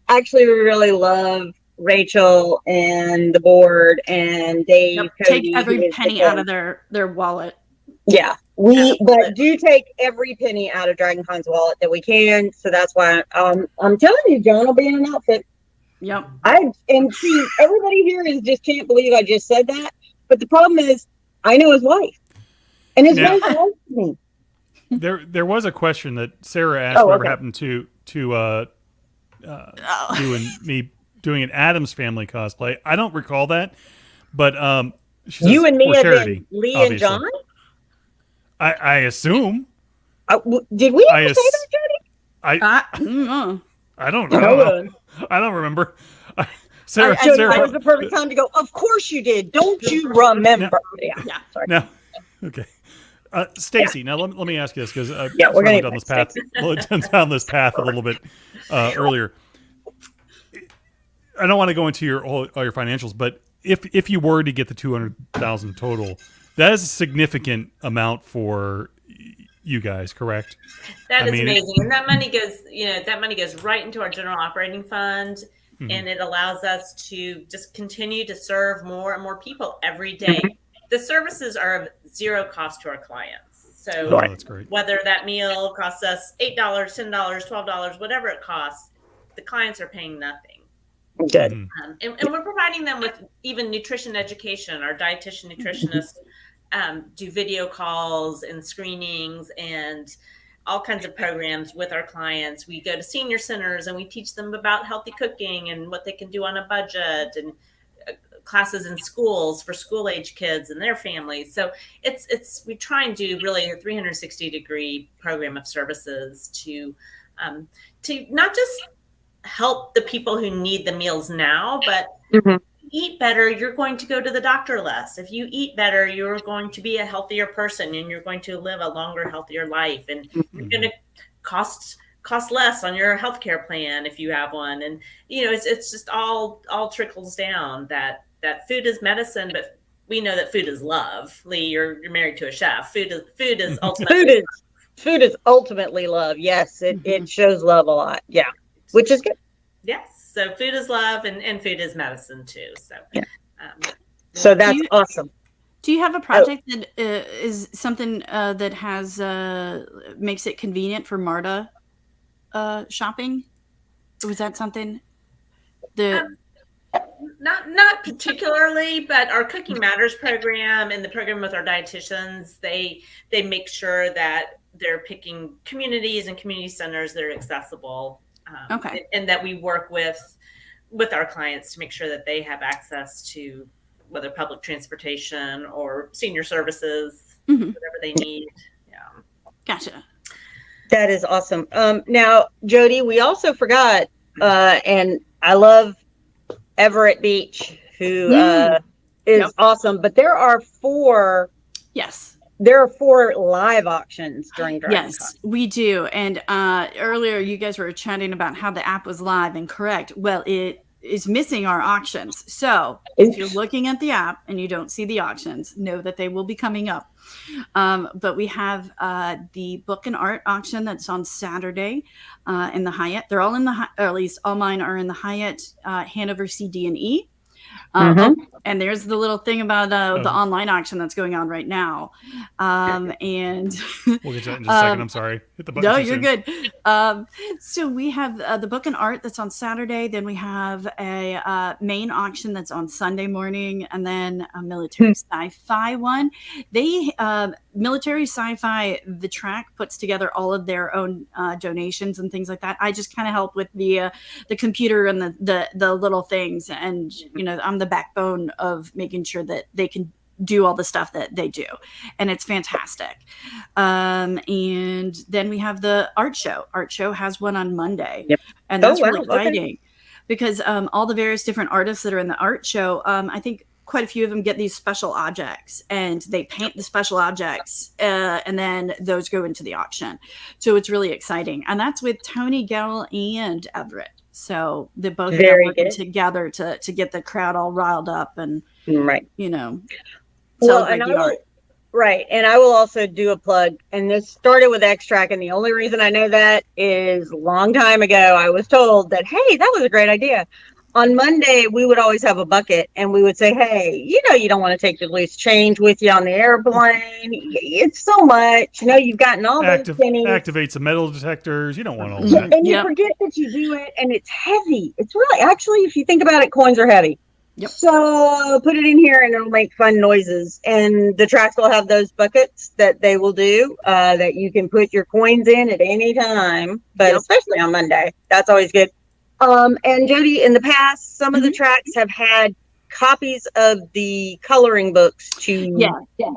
S6: Actually, we really love Rachel and the board and Dave.
S7: Yep.
S6: Cody,
S7: Take
S6: who
S7: every
S6: is the
S7: penny out of their wallet.
S6: Yeah, but do take every penny out of Dragon Con's wallet that we can. So that's why I'm telling you, John will be in an outfit.
S7: Yep.
S6: And see, everybody here just can't believe I just said that. But the problem is, I know his wife, and his
S5: Now-
S6: wife likes me.
S5: There was a question that Sarah asked.
S6: Oh,
S5: Whatever
S6: okay.
S5: happened to doing an Addams Family cosplay? I don't recall that, but she says
S6: You and me
S5: for
S6: have
S5: charity,
S6: been Lee
S5: obviously.
S6: and John.
S5: I assume.
S6: Did we
S5: I
S6: ever say
S5: ass-
S6: that, Jody?
S5: I don't
S6: Hold
S5: know.
S6: on.
S5: I don't remember. Sarah,
S6: Jody,
S5: Sarah,
S6: that was the perfect time to go. Of course you did. Don't you remember? Yeah. Sorry.
S5: now, okay. Stacy, now let me ask you this because
S6: Yeah, we're gonna
S5: down this path. Down this path a little bit earlier. I don't want to go into all your financials, but if you were to get the 200,000 total, that is a significant amount for you guys, correct?
S8: That is amazing, and that money goes right into our general operating fund, and it allows us to just continue to serve more and more people every day. The services are of zero cost to our clients. So
S5: that's great.
S8: whether that meal costs us $8, $10, $12, whatever it costs, the clients are paying nothing.
S6: Good.
S8: And we're providing them with even nutrition education. Our dietitian nutritionists do video calls and screenings and all kinds of programs with our clients. We go to senior centers and we teach them about healthy cooking and what they can do on a budget, and classes in schools for school age kids and their families. So we try and do really a 360-degree program of services to not just help the people who need the meals now, but eat better, you're going to go to the doctor less. If you eat better, you're going to be a healthier person and you're going to live a longer, healthier life. And you're going to cost less on your healthcare plan if you have one. And, it's just all trickles down that food is medicine, but we know that food is love. Lee, you're married to a chef. Food is ultimately
S6: Food is ultimately love. Yes, it shows love a lot. Yeah, which is good.
S8: Yes. So food is love and food is medicine too. So,
S6: So that's awesome.
S7: Do you have a project that is something that has makes it convenient for MARTA shopping? Was that something?
S8: Not particularly, but our Cooking Matters program and the program with our dietitians, they make sure that they're picking communities and community centers that are accessible.
S7: Okay.
S8: And that we work with our clients to make sure that they have access to whether public transportation or senior services, whatever they need. Yeah.
S7: Gotcha.
S6: That is awesome. Now, Jody, we also forgot, and I love Everett Beach, who is awesome, but there are 4 live auctions during DragonCon.
S7: Yes, we do. And earlier you guys were chatting about how the app was live and correct. Well, it is missing our auctions. So if you're looking at the app and you don't see the auctions, know that they will be coming up. But we have the book and art auction that's on Saturday in the Hyatt. They're all in the, or at least all mine are in the Hyatt Hanover CD&E. And there's the little thing about the online auction that's going on right now. And
S5: we'll get to that in just a second. I'm sorry. Hit the button.
S7: No, you're good. So we have the book and art that's on Saturday. Then we have a main auction that's on Sunday morning, and then a military sci-fi one. They military sci-fi, the track puts together all of their own donations and things like that. I just kind of help with the computer and the little things, and I'm the backbone of making sure that they can do all the stuff that they do, and it's fantastic. And then we have the art show has one on Monday. And that's really exciting because all the various different artists that are in the art show, I think quite a few of them get these special objects, and they paint the special objects, and then those go into the auction. So it's really exciting, and that's with Tony Gell and Everett. So they both are working together to get the crowd all riled up and celebrate the art.
S6: Right. And I will also do a plug. And this started with Extract. And the only reason I know that is a long time ago, I was told that, hey, that was a great idea. On Monday, we would always have a bucket, and we would say, hey, you don't want to take your loose change with you on the airplane. It's so much. You've gotten all those pennies.
S5: Activates the metal detectors. You don't want all that.
S6: And you forget that you do it, and it's heavy. It's really, actually, if you think about it, coins are heavy.
S7: Yep.
S6: So put it in here, and it'll make fun noises. And the tracks will have those buckets that they will do that you can put your coins in at any time, but especially on Monday. That's always good. And Jody, in the past, some of the tracks have had copies of the coloring books to.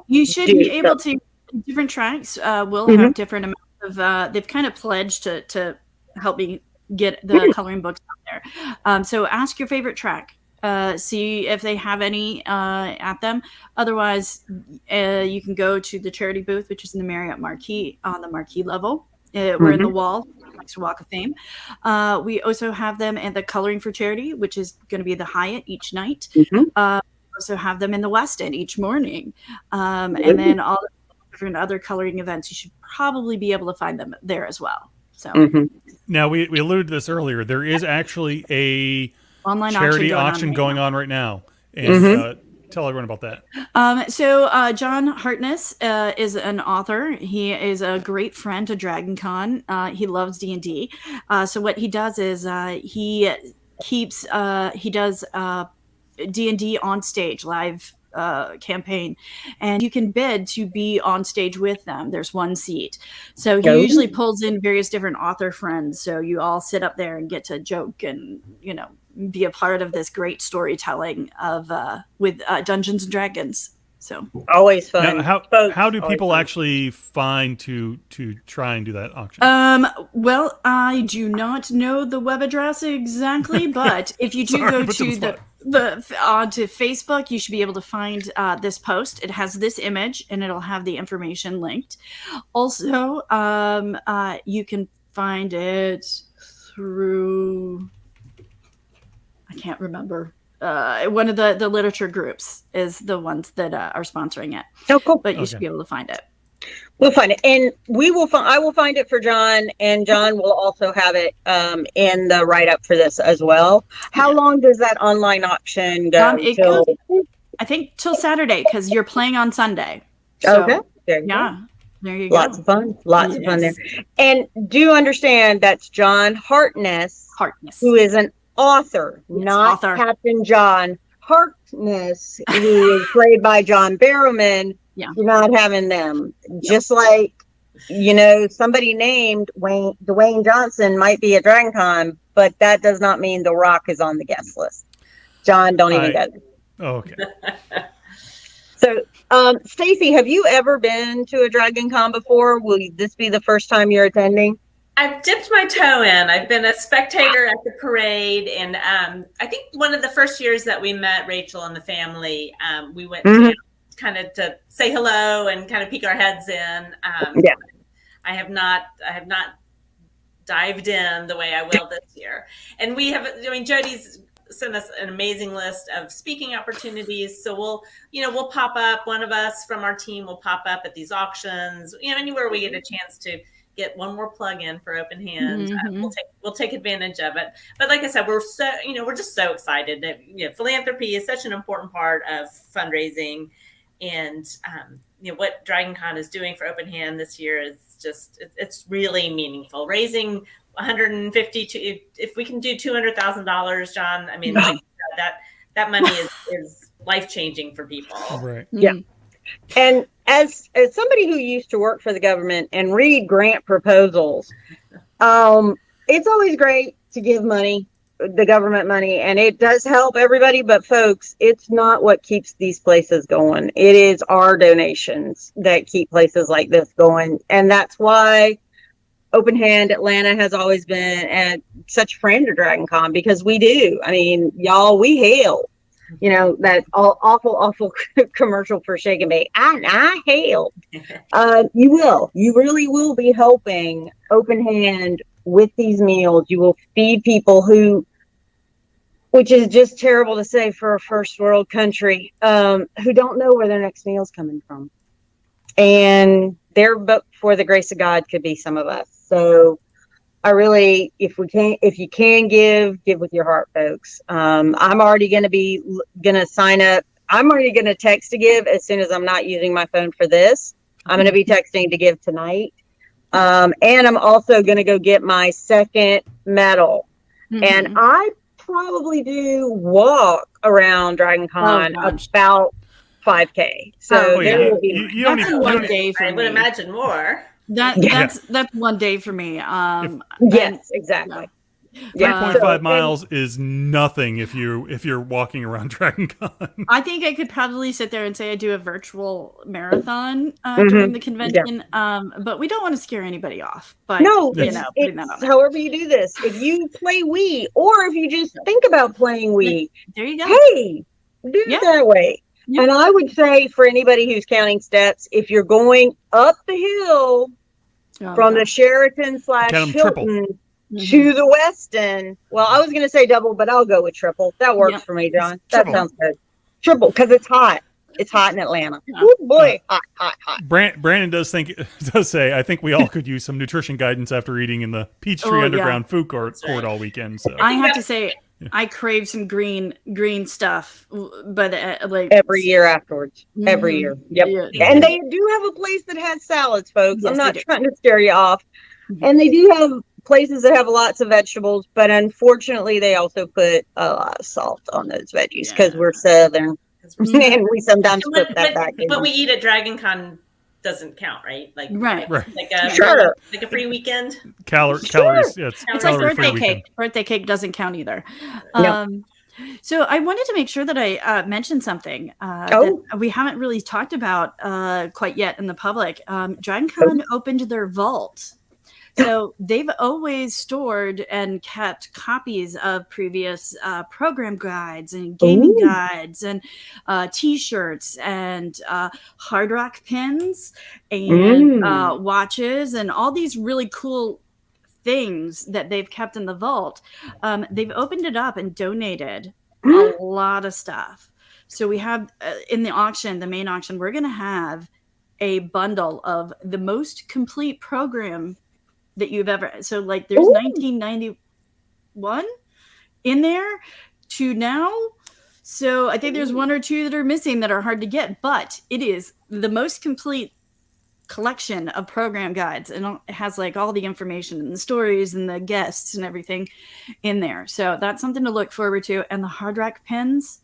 S7: You should be able to. Different tracks will have different amounts of. They've kind of pledged to help me get the coloring books out there. So ask your favorite track. See if they have any at them. Otherwise, you can go to the charity booth, which is in the Marriott Marquis on the Marquis level. We're in the wall next to Walk of Fame. We also have them at the Coloring for Charity, which is going to be the Hyatt each night. We also have them in the West End each morning. And then all the different other coloring events, you should probably be able to find them there as well. So
S5: now we alluded to this earlier. There is actually a
S7: online
S5: charity auction going on right now. And tell everyone about that.
S7: So John Hartness is an author. He is a great friend to Dragon Con. He loves D&D. So what he does is he does D&D on stage live campaign, and you can bid to be on stage with them. There's one seat. So he usually pulls in various different author friends. So you all sit up there and get to joke and, be a part of this great storytelling of with Dungeons and Dragons. So
S6: always fun.
S5: Now, how do people actually find to try and do that auction?
S7: Well, I do not know the web address exactly, but if you do go to onto Facebook, you should be able to find this post. It has this image, and it'll have the information linked. Also, you can find it through. I can't remember. One of the literature groups is the ones that are sponsoring it.
S6: Oh, cool!
S7: But you should be able to find it.
S6: We'll find it, and we will. I will find it for John, and John will also have it in the write-up for this as well. How long does that online auction go?
S7: I think till Saturday, because you're playing on Sunday. So,
S6: okay. There you go. Lots of fun. Lots of fun there. And do understand that's John Hartness, who is an author, not Captain John Harkness, who is played by John Barrowman. You're not having them. Just like, somebody named Dwayne Johnson might be at Dragon Con, but that does not mean The Rock is on the guest list. John, don't even go there.
S5: Oh, okay.
S6: So, Stacy, have you ever been to a Dragon Con before? Will this be the first time you're attending?
S8: I've dipped my toe in. I've been a spectator at the parade, and I think one of the first years that we met Rachel and the family, we went kind of to say hello and kind of peek our heads in. I have not dived in the way I will this year, and we have. Jody's sent us an amazing list of speaking opportunities. So we'll pop up. One of us from our team will pop up at these auctions. Anywhere we get a chance to get one more plug in for Open Hand,
S7: Mhm.
S8: we'll take advantage of it. But like I said, we're just so excited that philanthropy is such an important part of fundraising, and what Dragon Con is doing for Open Hand this year is just it's really meaningful. Raising 150 to if we can do $200,000, John. I mean, like that money is life changing for people.
S5: Right.
S6: Yeah. And as somebody who used to work for the government and read grant proposals, it's always great to give money, the government money, and it does help everybody. But folks, it's not what keeps these places going. It is our donations that keep places like this going. And that's why Open Hand Atlanta has always been such a friend of Dragon Con, because we do. I mean, y'all, we hail. That awful commercial for Shake and Bake. I hail. You really will be helping Open Hand with these meals. You will feed people which is just terrible to say for a first world country, who don't know where their next meal's coming from. And but for the grace of God could be some of us. So I really, if you can give with your heart, folks. I'm already going to sign up. I'm already going to text to give as soon as I'm not using my phone for this. I'm going to be texting to give tonight. And I'm also going to go get my second medal.
S7: Mhm.
S6: And I probably do walk around Dragon Con about 5K. So there will be
S5: you don't
S7: That's
S5: need,
S7: one day for
S8: I would
S7: me.
S8: imagine more.
S7: That's 1 day for me.
S6: yes, exactly. Yeah.
S5: 3.5 miles is nothing if you're walking around Dragon Con.
S7: I think I could probably sit there and say I do a virtual marathon during the convention, but we don't want to scare anybody off. But
S6: No,
S7: putting
S6: it's
S7: that out.
S6: however you do this. If you play Wii, or if you just think about playing Wii,
S7: There you go.
S6: hey, do it that way.
S7: Yeah.
S6: And I would say for anybody who's counting steps, if you're going up the hill from the Sheraton /
S5: Count 'em triple.
S6: Hilton to the Westin, well, I was going to say double, but I'll go with triple. That works for me, John. That
S5: Triple.
S6: sounds good. Triple, because it's hot. It's hot in Atlanta.
S7: Yeah.
S6: Ooh, boy, hot.
S5: Brandon does say, I think we all could use some nutrition guidance after eating in the Peachtree Underground food court all weekend. So
S7: I have to say, I crave some green stuff, but like
S6: Every year afterwards. Every year. Yep.
S7: Yeah.
S6: And they do have a place that has salads, folks.
S7: Yes,
S6: I'm not
S7: they do.
S6: trying to scare you off. And they do have places that have lots of vegetables, but unfortunately, they also put a lot of salt on those veggies because we're Southern. And we sometimes put that back in.
S8: What we eat at Dragon Con doesn't count, right? Like
S7: Right.
S5: Right.
S8: like a
S6: Sure.
S8: like a free weekend.
S5: calories. Yeah, it's
S7: It's like
S5: calorie-free
S7: birthday
S5: weekend.
S7: cake. Birthday cake doesn't count either.
S6: No.
S7: So I wanted to make sure that I mentioned something
S6: Oh.
S7: that we haven't really talked about quite yet in the public. Dragon Con opened their vault. So they've always stored and kept copies of previous program guides and gaming
S6: Ooh.
S7: guides and T-shirts and Hard Rock pins and watches and all these really cool things that they've kept in the vault. They've opened it up and donated a lot of stuff. So we have in the auction, the main auction, we're going to have a bundle of the most complete program that you've ever. So like there's 1991 in there to now. So I think there's one or two that are missing that are hard to get, but it is the most complete collection of program guides, and it has like all the information and the stories and the guests and everything in there. So that's something to look forward to. And the Hard Rock pins.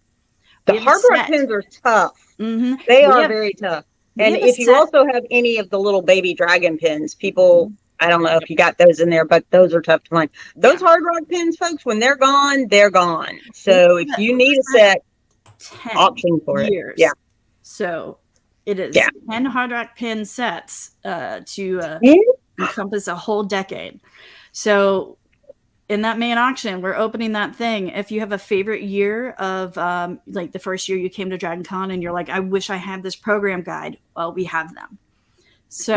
S6: The Hard Rock pins are tough.
S7: Mm-hmm.
S6: They are very tough. And
S7: have a
S6: if you
S7: set.
S6: also have any of the little baby dragon pins, people, I don't know if you got those in there, but those are tough to find. Those Hard Rock pins, folks, when they're gone, they're gone. So if you need a set,
S7: 10
S6: option for it.
S7: years.
S6: Yeah.
S7: So it is 10 Hard Rock pin sets to encompass a whole decade. So in that main auction, we're opening that thing. If you have a favorite year of like the first year you came to Dragon Con and you're like, I wish I had this program guide. Well, we have them. So,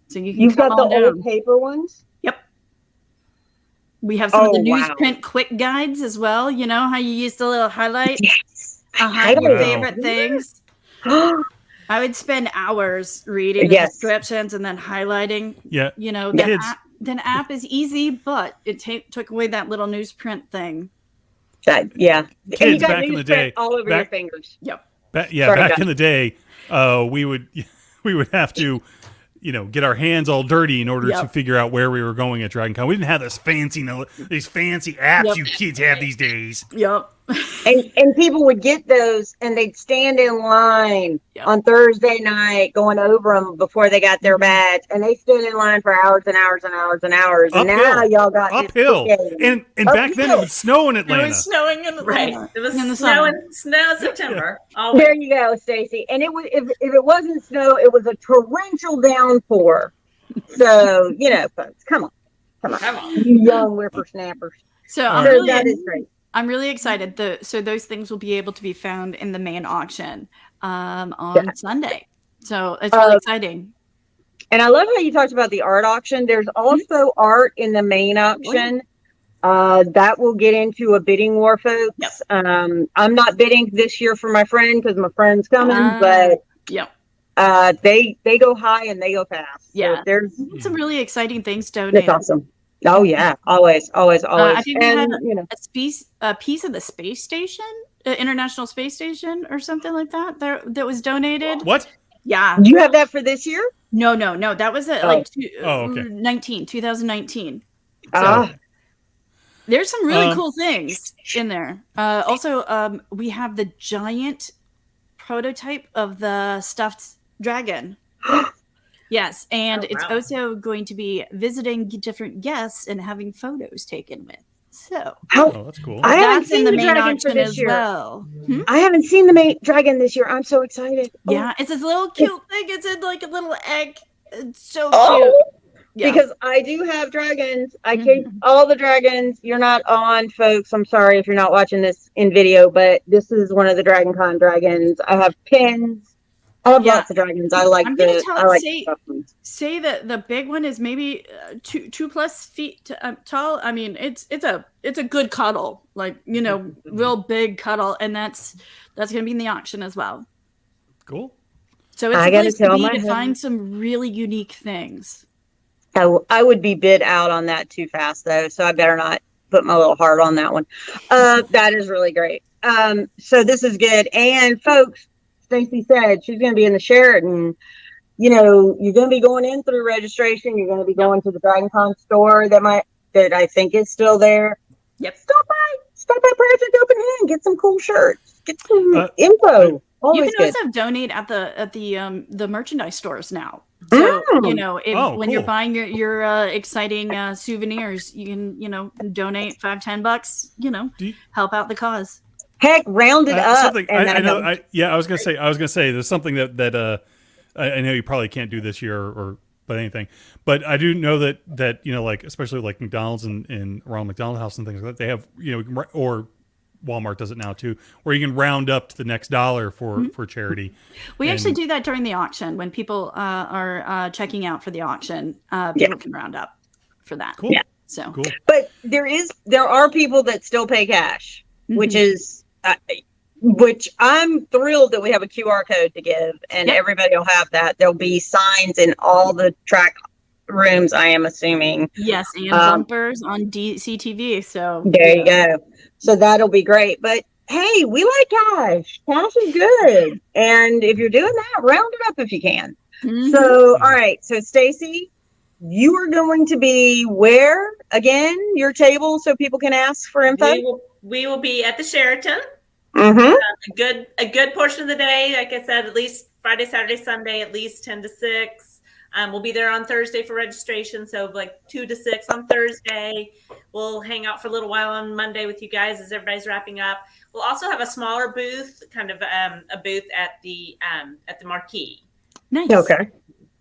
S7: so you can
S6: You've
S7: come
S6: got the
S7: on down.
S6: old paper ones?
S7: Yep. We have some of the
S6: wow.
S7: newsprint quick guides as well. You know how you used the little highlight?
S6: Yes.
S7: Your
S5: Wow.
S7: favorite things. I would spend hours reading the descriptions and then highlighting.
S5: Yeah.
S7: You know,
S5: the
S7: app is easy, but it took away that little newsprint thing.
S6: And
S5: kids
S6: you got
S5: back in the day,
S6: all over your fingers.
S7: Yep.
S5: Back
S6: Sorry,
S5: in the day, we would have to, get our hands all dirty in order to figure out where we were going at Dragon Con. We didn't have these fancy apps you kids have these days.
S7: Yep.
S6: And people would get those and they'd stand in line on Thursday night going over them before they got their badge, and they stood in line for hours and hours and hours and hours. And now y'all got
S5: uphill. And back then it would snow in Atlanta.
S7: It was snowing in
S8: Right. It was
S7: in the
S8: snow
S7: summer.
S8: September.
S6: There you go, Stacy. And it was if it wasn't snow, it was a torrential downpour. So, folks, come on. You young whippersnappers.
S7: So
S6: that is great.
S7: I'm really excited. So those things will be able to be found in the main auction on Sunday. So it's really exciting.
S6: And I love how you talked about the art auction. There's also art in the main auction. That will get into a bidding war, folks.
S7: Yep.
S6: I'm not bidding this year for my friend because my friend's coming, but they go high and they go fast.
S7: Yeah,
S6: so there's
S7: some really exciting things donated.
S6: That's awesome. Oh yeah, always.
S7: I think we had a piece of the space station, International Space Station, or something like that. That was donated.
S5: What?
S7: Yeah.
S6: Do you have that for this year?
S7: No. That was at 2019. There's some really cool things in there. Also, we have the giant prototype of the stuffed dragon. Yes, and it's also going to be visiting different guests and having photos taken with. So
S5: that's cool.
S6: I haven't
S7: seen the main auction as well.
S6: I haven't seen the main dragon this year. I'm so excited.
S7: Yeah, it's this little cute thing. It's in like a little egg. It's so cute. Yeah.
S6: Because I do have dragons. I case all the dragons. You're not on, folks. I'm sorry if you're not watching this in video, but this is one of the Dragon Con dragons. I have pins. I have lots of dragons. I like
S7: say that the big one is maybe 2+ feet tall. I mean, it's a good cuddle, real big cuddle, and that's going to be in the auction as well.
S5: Cool.
S7: So it's a place to find some really unique things.
S6: I would be bid out on that too fast though, so I better not put my little heart on that one. That is really great. So this is good, and folks. Stacy said she's going to be in the Sheraton. You're going to be going in through registration. You're going to be going to the Dragon Con store that I think is still there.
S7: Yep.
S6: Stop by Project Open Hand. Get some cool shirts. Get some info. Always
S7: you can also donate at the merchandise stores now. So when you're buying your exciting souvenirs, you can donate $5-10. Help out the cause.
S6: Heck, round it up.
S5: Something I know. I was gonna say there's something that I know you probably can't do this year or anything, but I do know that like especially like McDonald's and Ronald McDonald House and things like that, they have or Walmart does it now too, where you can round up to the next dollar for charity.
S7: We actually do that during the auction when people are checking out for the auction. People can round up for that.
S5: Cool.
S6: Yeah.
S7: So
S5: cool.
S6: But there are people that still pay cash, which is. Which I'm thrilled that we have a QR code to give, and everybody will have that. There'll be signs in all the track rooms, I am assuming.
S7: Yes, and bumpers on CTV. So
S6: there you go. So that'll be great. But hey, we like cash. Cash is good, and if you're doing that, round it up if you can. So all right. So Stacy, you are going to be where again? Your table, so people can ask for info.
S8: We will be at the Sheraton. A good portion of the day, like I said, at least Friday, Saturday, Sunday, at least 10 to 6. We'll be there on Thursday for registration, so like 2 to 6 on Thursday. We'll hang out for a little while on Monday with you guys as everybody's wrapping up. We'll also have a smaller booth, kind of a booth at the Marquee.
S7: Nice.
S6: Okay.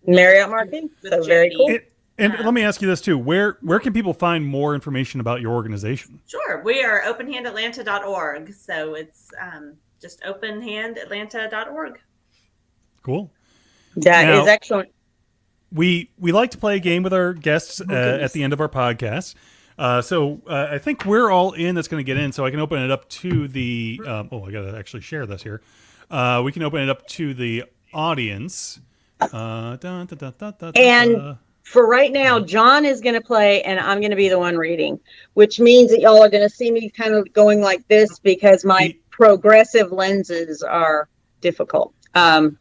S6: Marriott Marquee. So very cool.
S5: And let me ask you this too: where can people find more information about your organization?
S8: Sure, we are openhandatlanta.org, so it's just openhandatlanta.org.
S5: Cool.
S6: That is excellent.
S5: We like to play a game with our guests at the end of our podcast. So I think we're all in. That's going to get in, so I can open it up to the. I got to actually share this here. We can open it up to the audience.
S6: And for right now, John is going to play and I'm going to be the one reading, which means that y'all are going to see me kind of going like this because my progressive lenses are difficult.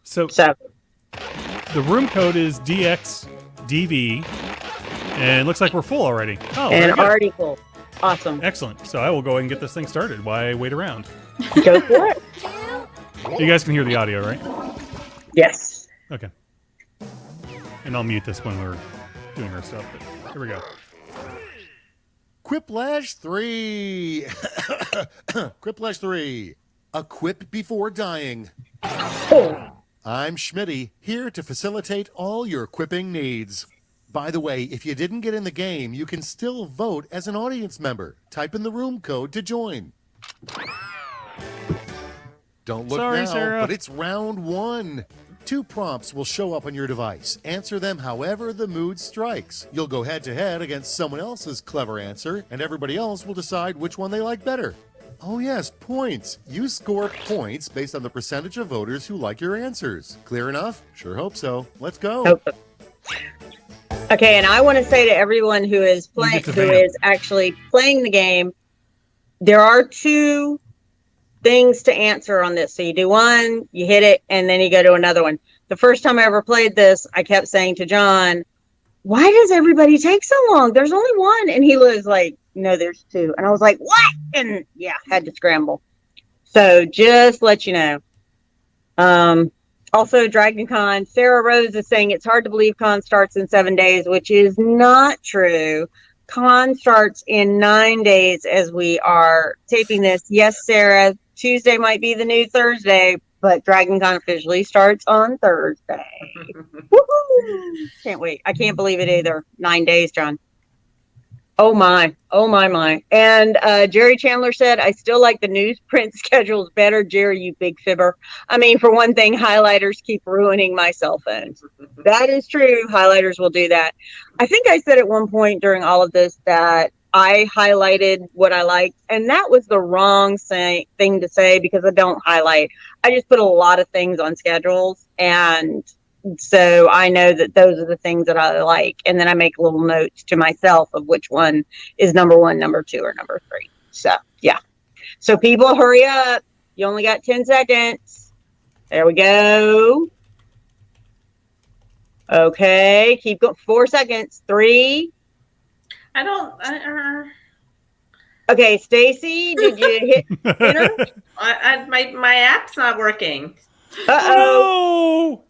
S5: So the room code is DXDV, and it looks like we're full already. Oh,
S6: and
S5: very good.
S6: already full. Awesome.
S5: Excellent. So I will go ahead and get this thing started. Why wait around?
S6: Go for it.
S5: You guys can hear the audio, right?
S6: Yes.
S5: Okay. And I'll mute this when we're doing our stuff. But here we go.
S9: Quiplash 3. Quiplash 3. A quip before dying.
S6: Oh.
S9: I'm Schmitty, here to facilitate all your quipping needs. By the way, if you didn't get in the game, you can still vote as an audience member. Type in the room code to join. Don't look
S5: Sorry,
S9: now,
S5: Sarah.
S9: but it's round 1. 2 prompts will show up on your device. Answer them however the mood strikes. You'll go head-to-head against someone else's clever answer, and everybody else will decide which one they like better. Oh yes, points. You score points based on the percentage of voters who like your answers. Clear enough? Sure hope so. Let's go.
S6: Okay, and I want to say to everyone who is actually playing the game, there are 2 things to answer on this. So you do one, you hit it, and then you go to another one. The first time I ever played this, I kept saying to John, why does everybody take so long? There's only one. And he was like, no, there's 2. And I was like, what? And yeah, had to scramble. So just let you know. Also, Dragon Con, Sarah Rose is saying it's hard to believe Con starts in 7 days, which is not true. Con starts in 9 days as we are taping this. Yes, Sarah, Tuesday might be the new Thursday, but Dragon Con officially starts on Thursday. Woohoo! Can't wait. I can't believe it either. 9 days, John. Oh my. And Jerry Chandler said, I still like the newsprint schedules better. Jerry, you big fibber. I mean, for one thing, highlighters keep ruining my cell phones. That is true. Highlighters will do that. I think I said at one point during all of this that I highlighted what I liked, and that was the wrong thing to say because I don't highlight. I just put a lot of things on schedules, and so I know that those are the things that I like. And then I make little notes to myself of which one is number 1, number 2, or number 3. So, yeah. So people, hurry up. You only got 10 seconds. There we go. Okay. Keep going. 4 seconds. 3. Okay, Stacy, did you hit enter?
S8: My app's not working.
S6: Uh-oh.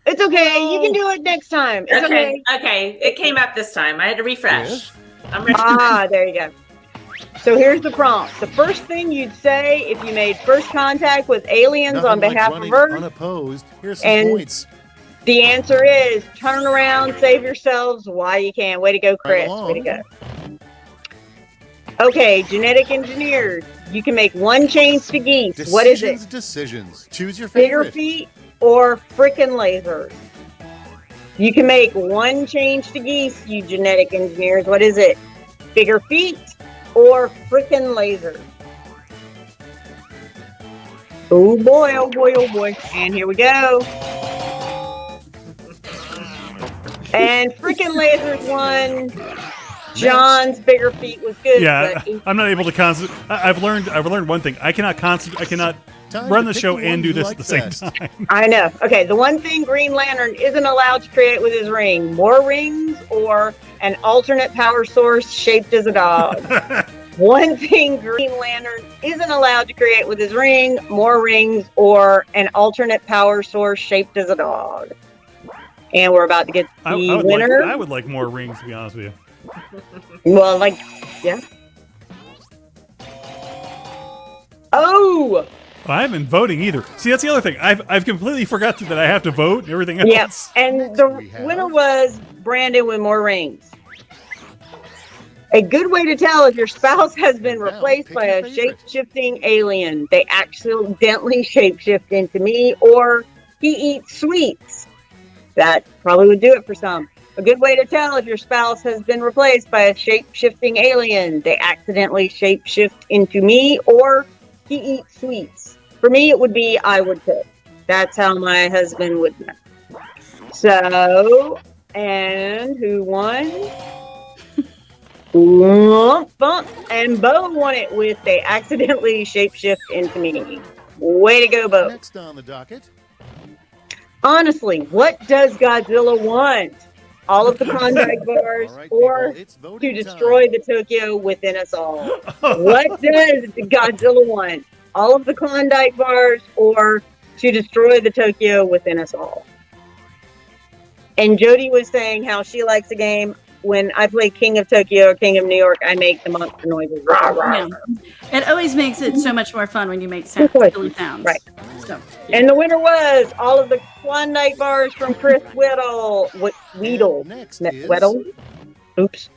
S6: It's okay. You can do it next time. It's okay.
S8: Okay. It came up this time. I had to refresh. I'm ready.
S6: There you go. So here's the prompt. The first thing you'd say if you made first contact with aliens
S9: Nothing
S6: on behalf
S9: like
S6: of Earth.
S9: unopposed. Here's some
S6: And
S9: points.
S6: the answer is turn around, save yourselves while you can. Way to go, Chris. Way to go. Okay, genetic engineers. You can make 1 change to geese. What is it?
S9: Decisions. Choose your
S6: Bigger
S9: favorite.
S6: feet or frickin' lasers? You can make 1 change to geese, you genetic engineers. What is it? Bigger feet or frickin' lasers? Oh boy, oh boy, oh boy. And here we go. And frickin' lasers won. John's bigger feet was good.
S5: Yeah,
S6: but
S5: I'm not able to concentrate. I've learned one thing. I cannot concentrate. I cannot run the show and do this at the same time.
S6: I know. Okay, the one thing Green Lantern isn't allowed to create with his ring: more rings or an alternate power source shaped as a dog. One thing Green Lantern isn't allowed to create with his ring: more rings or an alternate power source shaped as a dog. And we're about to get the winner.
S5: I would like more rings, to be honest with you.
S6: Well, yeah. Oh!
S5: Well, I haven't been voting either. See, that's the other thing. I've completely forgotten that I have to vote and everything else.
S6: Yes, and the winner was Brandon with more rings. A good way to tell if your spouse has been replaced by a shape-shifting alien. They accidentally shape-shift into me, or he eats sweets. That probably would do it for some. A good way to tell if your spouse has been replaced by a shape-shifting alien. They accidentally shape-shift into me, or he eats sweets. For me, it would be I would cook. That's how my husband would know. So, and who won? Lump Bump and Bo won it with they accidentally shapeshift into me. Way to go, Bo.
S9: Next on the docket.
S6: Honestly, what does Godzilla want? All of the Klondike bars,
S9: All right,
S6: or
S9: people, it's
S6: to
S9: voting
S6: destroy
S9: time.
S6: the Tokyo within us all? What does Godzilla want? All of the Klondike bars, or to destroy the Tokyo within us all? And Jody was saying how she likes the game. When I play King of Tokyo or King of New York, I make the monster noises. Rah, rah.
S7: Yeah. It always makes it so much more fun when you make sounds,
S6: Of course.
S7: silly sounds.
S6: Right.
S7: So,
S6: And the winner was all of the Klondike bars from Chris Weddle. Weedle.
S9: And next is
S6: Weddle? Oops.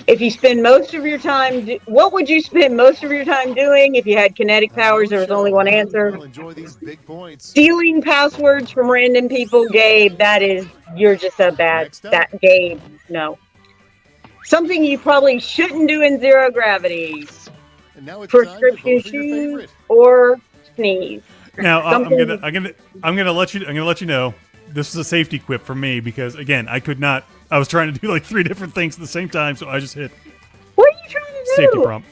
S6: If you spend most of your time, what would you spend most of your time doing if you had kinetic powers? There was only one answer.
S9: We'll enjoy these big points.
S6: Stealing passwords from random people, Gabe. You're just a bad.
S9: Next up.
S6: That Gabe. No. Something you probably shouldn't do in zero gravity.
S9: And now it's time to vote
S6: Prescription
S9: for your
S6: shoes
S9: favorite.
S6: or sneeze.
S5: Now I'm
S6: Something-
S5: gonna let you know this is a safety quip for me because again I could not. I was trying to do like 3 different things at the same time, so I just hit
S6: What are you trying to do?
S5: safety prompt.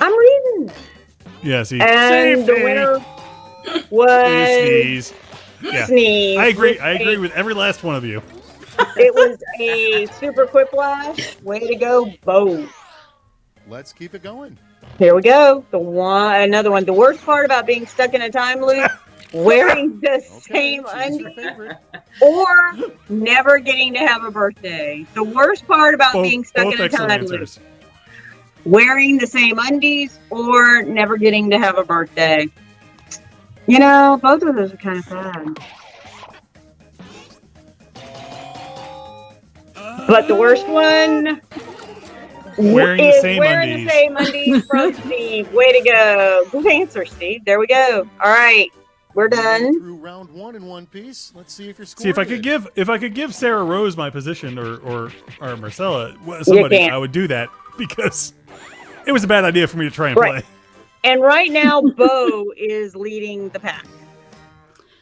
S6: I'm reading.
S5: Yeah, see,
S6: And the
S5: safety.
S6: winner
S5: You
S6: was
S5: sneeze. Yeah,
S6: Sneeze.
S5: I agree with every last one of you.
S6: It was a super quiplash. Way to go, Bo.
S9: Let's keep it going.
S6: Here we go. Another one. The worst part about being stuck in a time loop: wearing the same
S9: choose
S6: undies
S9: your favorite.
S6: or never getting to have a birthday. The worst part about being stuck
S5: Both
S6: in a
S5: excellent
S6: time loop:
S5: answers.
S6: wearing the same undies or never getting to have a birthday. You know, both of those are kind of sad. But the worst one
S5: Wearing the
S6: is
S5: same
S6: wearing
S5: undies.
S6: the same undies from Steve. Way to go. Good answer, Steve. There we go. All right. We're done.
S9: Through round 1 in one piece. Let's see if you're scoring.
S5: See if I could give Sarah Rose my position or Marcella somebody,
S6: can't.
S5: I would do that because it was a bad idea for me to try and
S6: Right.
S5: play.
S6: And right now, Bo is leading the pack.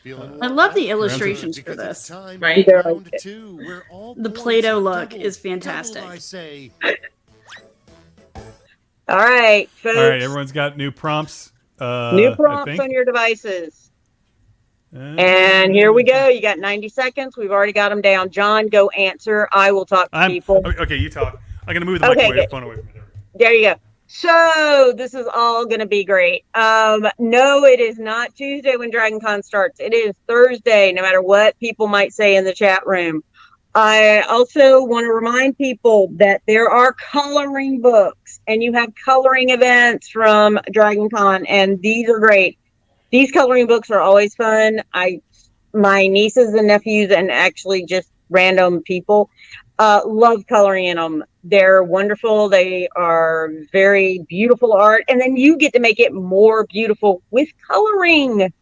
S9: Feeling
S7: I love the
S9: well?
S7: illustrations for
S9: Because it's
S7: this.
S9: time
S8: Right.
S9: for round 2, where all
S7: The
S9: points
S7: Play-Doh
S9: are
S7: look
S9: doubled.
S7: is fantastic.
S9: Doubled, I say.
S6: All right, folks.
S5: All right, everyone's got new prompts.
S6: New
S5: I
S6: prompts
S5: think.
S6: on your devices. And here we go. You got 90 seconds. We've already got them down. John, go answer. I will talk to people.
S5: Okay, you talk. I'm gonna move the
S6: Okay,
S5: microphone away from me.
S6: There you go. So this is all going to be great. No, it is not Tuesday when Dragon Con starts. It is Thursday, no matter what people might say in the chat room. I also want to remind people that there are coloring books and you have coloring events from Dragon Con, and these are great. These coloring books are always fun. My nieces and nephews and actually just random people love coloring in them. They're wonderful. They are very beautiful art. And then you get to make it more beautiful with coloring.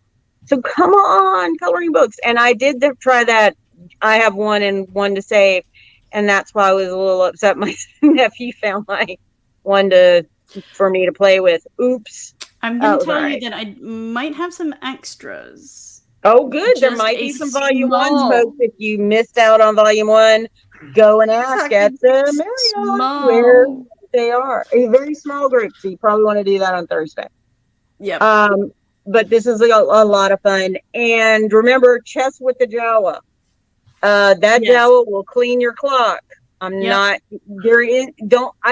S6: So come on, coloring books. And I did try that. I have one and one to save. And that's why I was a little upset. My nephew found my one for me to play with. Oops.
S7: I'm going
S6: Oh,
S7: to tell
S6: right.
S7: you that I might have some extras.
S6: Oh, good. There
S7: Just
S6: might
S7: a
S6: be some volume ones,
S7: small-
S6: folks. If you missed out on volume 1, go and ask at the Marriott
S7: Small.
S6: where they are. A very small group, so you probably want to do that on Thursday.
S7: Yep.
S6: But this is a lot of fun. And remember, chess with the Jawa. That
S7: Yes.
S6: Jawa will clean your clock. I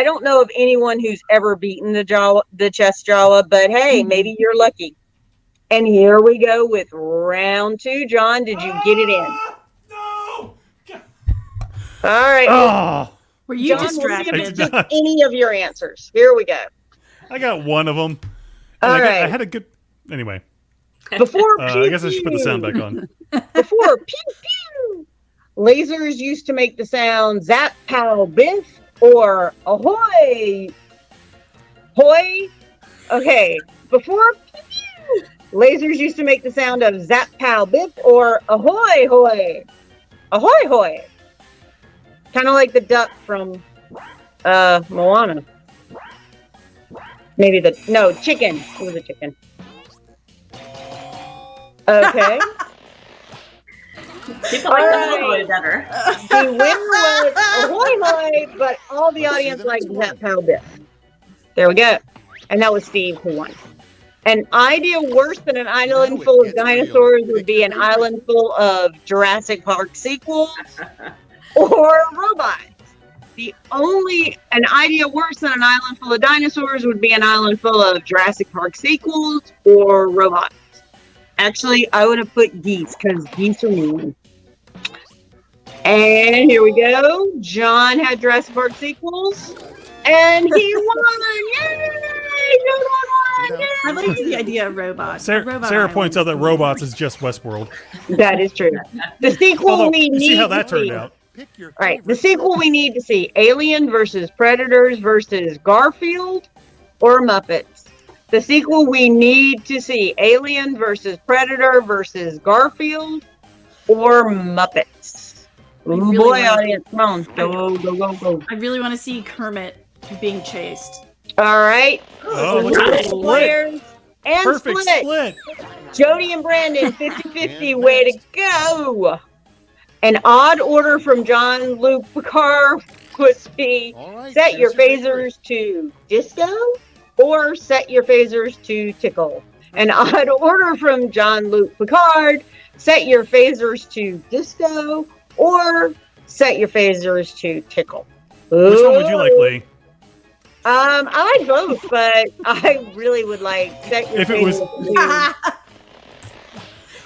S6: don't know of anyone who's ever beaten the chess Jawa, but hey, maybe you're lucky. And here we go with round 2. John, did you get it in?
S5: No.
S6: All right.
S5: Oh,
S7: Were you
S6: John, we'll see if
S7: distracted?
S6: it's just any of your answers. Here we go.
S5: I got one of them.
S6: All
S5: I
S6: right.
S5: had a good. Anyway,
S6: Before
S5: I guess I should put the sound back on.
S6: Before pew pew, lasers used to make the sound zap pow biff or ahoy hoy. Okay, before pew pew, lasers used to make the sound of zap pow biff or ahoy hoy, ahoy hoy. Kind of like the duck from Moana. Maybe chicken. It was a chicken. Okay.
S8: People like
S6: All
S8: the
S6: right.
S8: Ahoy better.
S6: The winner was Ahoy Hoy, but all the
S9: Let's see
S6: audience
S9: the
S6: liked
S9: next
S6: that
S9: one.
S6: Pow Biff. There we go. And that was Steve who won. An idea worse than an island
S9: Now it
S6: full of
S9: gets real.
S6: dinosaurs would
S9: Pick
S6: be
S9: your
S6: an
S9: favorite.
S6: island full of Jurassic Park sequels or robots. An idea worse than an island full of dinosaurs would be an island full of Jurassic Park sequels or robots. Actually, I would have put geese because geese are mean. And here we go. John had Jurassic Park sequels. And he won! Yay! John won! Yay!
S7: I like the idea of robots.
S5: Sarah points out that robots is just Westworld.
S6: That is true. The sequel
S5: Although,
S6: we
S5: you
S6: need
S5: see how
S6: to
S5: that turned
S6: see.
S5: out.
S9: Pick your
S6: All right, the
S9: favorite
S6: sequel we need to see: Alien versus Predators versus Garfield or Muppets. The sequel we need to see: Alien versus Predator versus Garfield or Muppets. Ooh,
S7: really
S6: boy,
S7: wanna-
S6: audience, come on, go!
S7: I really want to see Kermit being chased.
S6: All right,
S5: Oh, look at that split.
S6: players and
S5: Perfect
S6: split.
S5: split.
S6: Jody and Brandon, 50-50,
S9: And
S6: way to
S9: next.
S6: go. An odd order from John Luke Picard would be
S9: All right,
S6: set
S9: choose
S6: your
S9: favorite.
S6: phasers to disco or set your phasers to tickle. An odd order from John Luke Picard, set your phasers to disco or set your phasers to tickle.
S5: Which one would you like,
S6: Ooh.
S5: Lee?
S6: I like both, but I really would like set your
S5: If it was-
S6: phasers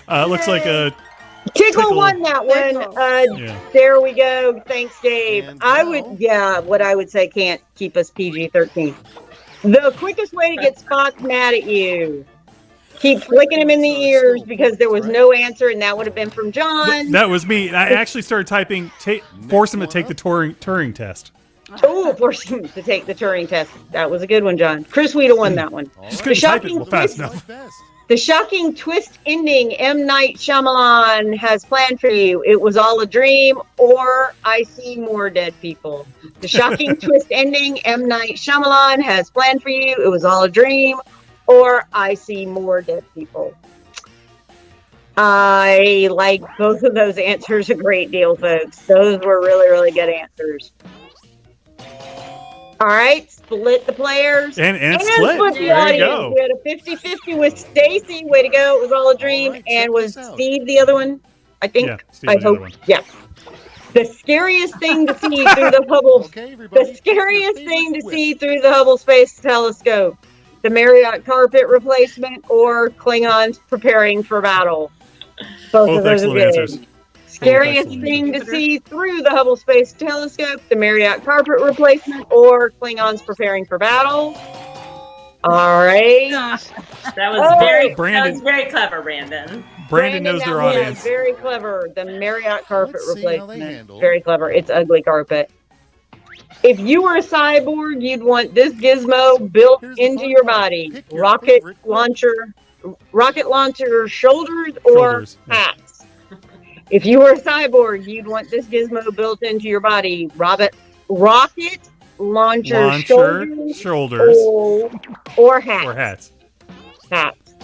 S6: to
S5: Looks like a
S6: Tickle won that one.
S7: Tickle.
S5: yeah.
S6: There we go. Thanks, Dave.
S9: And
S6: I
S9: now-
S6: would, yeah, what I would say can't keep us PG-13. The quickest way to get Spock mad at you. Keep flicking him in the ears because there was no answer, and that would have been from John.
S5: That was me. I actually started typing, force him to take the Turing test.
S6: Oh, force him to take the Turing test. That was a good one, John. Chris Wheaton won that one.
S9: All
S5: Just
S9: right,
S5: couldn't type it
S6: shocking
S5: fast
S6: twist.
S5: enough.
S9: like best.
S6: The shocking twist ending M. Night Shyamalan has planned for you. It was all a dream, or I see more dead people. The shocking twist ending M. Night Shyamalan has planned for you. It was all a dream, or I see more dead people. I like both of those answers a great deal, folks. Those were really, really good answers. All right, split the players.
S5: And
S6: And
S5: split.
S6: split the
S5: There you
S6: audience.
S5: go.
S6: We had a 50-50 with Stacy. Way to go. It was all a dream.
S9: All right,
S6: And
S9: check
S6: was
S9: this out.
S6: Steve the other one? I think.
S5: Yeah, Steve
S6: I
S5: was the other
S6: hope.
S5: one.
S6: Yeah. The scariest thing to see through the Hubble.
S9: Okay, everybody.
S6: The
S9: pick your
S6: scariest
S9: favorite
S6: thing to
S9: whip.
S6: see through the Hubble Space Telescope. The Marriott carpet replacement or Klingons preparing for battle. Both
S5: Both
S6: of those are
S5: excellent
S6: good.
S5: answers.
S6: Scariest
S5: excellent
S6: thing to see through the Hubble Space Telescope, the Marriott carpet replacement, or Klingons preparing for battle. All right.
S8: That was
S6: Oh,
S8: very
S5: Brandon.
S8: clever, Brandon.
S5: Brandon knows their
S6: that was
S5: audience.
S6: Very clever. The Marriott carpet
S9: Let's see how they
S6: replacement.
S9: handle.
S6: Very clever. It's ugly carpet. If you were a cyborg, you'd want this gizmo built
S9: Here's the
S6: into
S9: fun
S6: your
S9: part.
S6: body.
S9: Pick your
S6: Rocket
S9: favorite whip.
S6: launcher shoulders or
S5: Shoulders, yeah.
S6: hats. If you were a cyborg, you'd want this gizmo built into your body. Rocket launcher shoulders
S5: shoulders,
S6: or hats.
S5: or hats.
S6: Hats.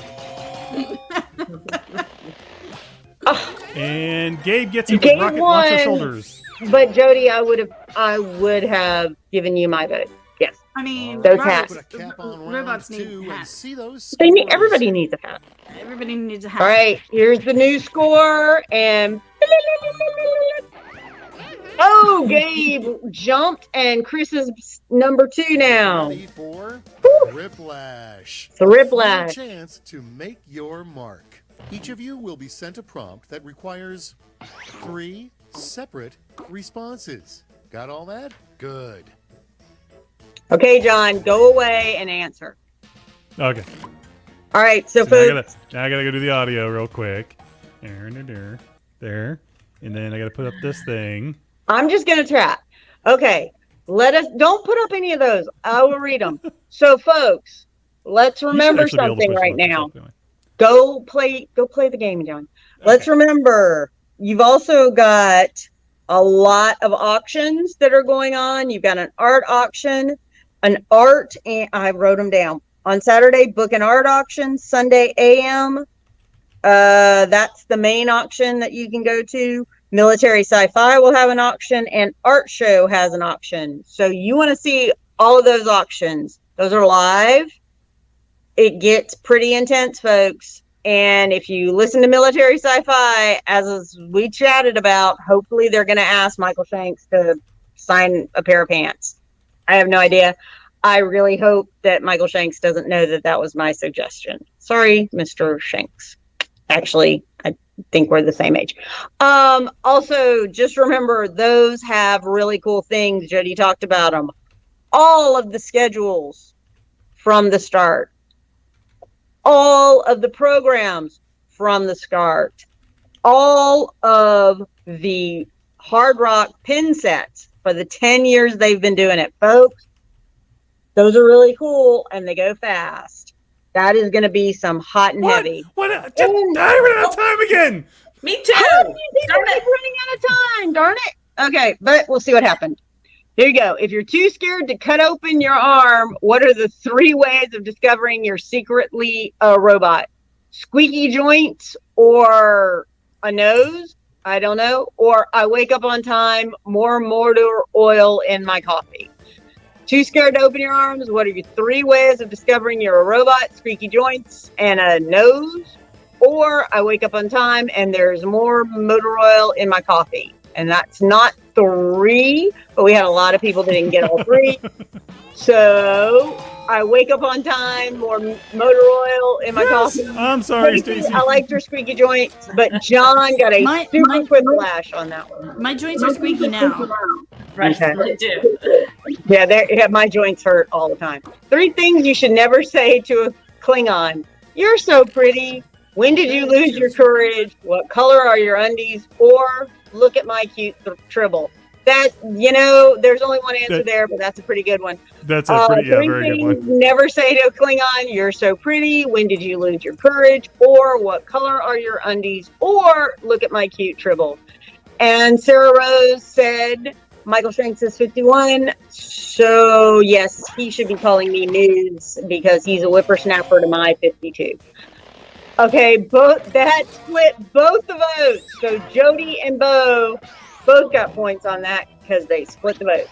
S5: And Gabe gets it with
S6: Gabe
S5: rocket launcher
S6: won.
S5: shoulders.
S6: But Jody, I would have given you my vote. Yes.
S7: I mean,
S6: Those
S7: robots,
S6: hats.
S9: Put a cap on round
S7: robots need
S9: 2 and
S7: hats.
S9: see those
S6: They need,
S9: scores.
S6: everybody needs a hat.
S7: Everybody needs a hat.
S6: All right, here's the new score, and oh, Gabe jumped, and Chris is number 2 now.
S9: Ready for Thriplash.
S6: Thriplash.
S9: A chance to make your mark. Each of you will be sent a prompt that requires 3 separate responses. Got all that? Good.
S6: Okay, John, go away and answer.
S5: Okay.
S6: All right, so
S5: So now
S6: folks,
S5: I gotta go do the audio real quick. There. And then I gotta put up this thing.
S6: I'm just gonna trap. Okay, don't put up any of those. I will read them. So, folks, let's
S5: You should
S6: remember
S5: actually be able to
S6: something
S5: push
S6: right
S5: buttons,
S6: now.
S5: anyway.
S6: Go play the game, John. Let's remember, you've also got a lot of auctions that are going on. You've got an art auction, and I wrote them down. On Saturday, book an art auction, Sunday AM, That's the main auction that you can go to. Military Sci-Fi will have an auction, and Art Show has an auction. So you want to see all of those auctions. Those are live. It gets pretty intense, folks. And if you listen to Military Sci-Fi, as we chatted about, hopefully they're going to ask Michael Shanks to sign a pair of pants. I have no idea. I really hope that Michael Shanks doesn't know that that was my suggestion. Sorry, Mr. Shanks. Actually, I think we're the same age. Also, just remember, those have really cool things. Jody talked about them. All of the schedules from the start. All of the programs from the start. All of the Hard Rock pin sets for the 10 years they've been doing it, folks. Those are really cool, and they go fast. That is going to be some hot and heavy.
S5: What? I ran out of time again.
S8: Me too.
S6: How do you think we're running out of time? Darn it. Okay, but we'll see what happened. Here you go. If you're too scared to cut open your arm, what are the 3 ways of discovering you're secretly a robot? Squeaky joints or a nose? I don't know. Or I wake up on time, more motor oil in my coffee. Too scared to open your arms? What are your 3 ways of discovering you're a robot? Squeaky joints and a nose? Or I wake up on time and there's more motor oil in my coffee. And that's not 3, but we had a lot of people that didn't get all 3. So I wake up on time, more motor oil in my coffee.
S5: I'm sorry, Stacey.
S6: I liked your squeaky joints, but John got a super quick flash on that one.
S7: My joints are squeaky now.
S8: Right,
S6: Okay.
S8: I do.
S6: Yeah, my joints hurt all the time. 3 things you should never say to a Klingon. You're so pretty. When did you lose your courage? What color are your undies? Or look at my cute tribble. That, there's only one answer there, but that's a pretty good one.
S5: That's a pretty,
S6: 3
S5: very good
S6: things
S5: one.
S6: never say to a Klingon, you're so pretty. When did you lose your courage? Or what color are your undies? Or look at my cute tribble. And Sarah Rose said, Michael Shanks is 51. So, yes, he should be calling me News because he's a whippersnapper to my 52. Okay, that split both the votes. So Jody and Bo both got points on that because they split the vote.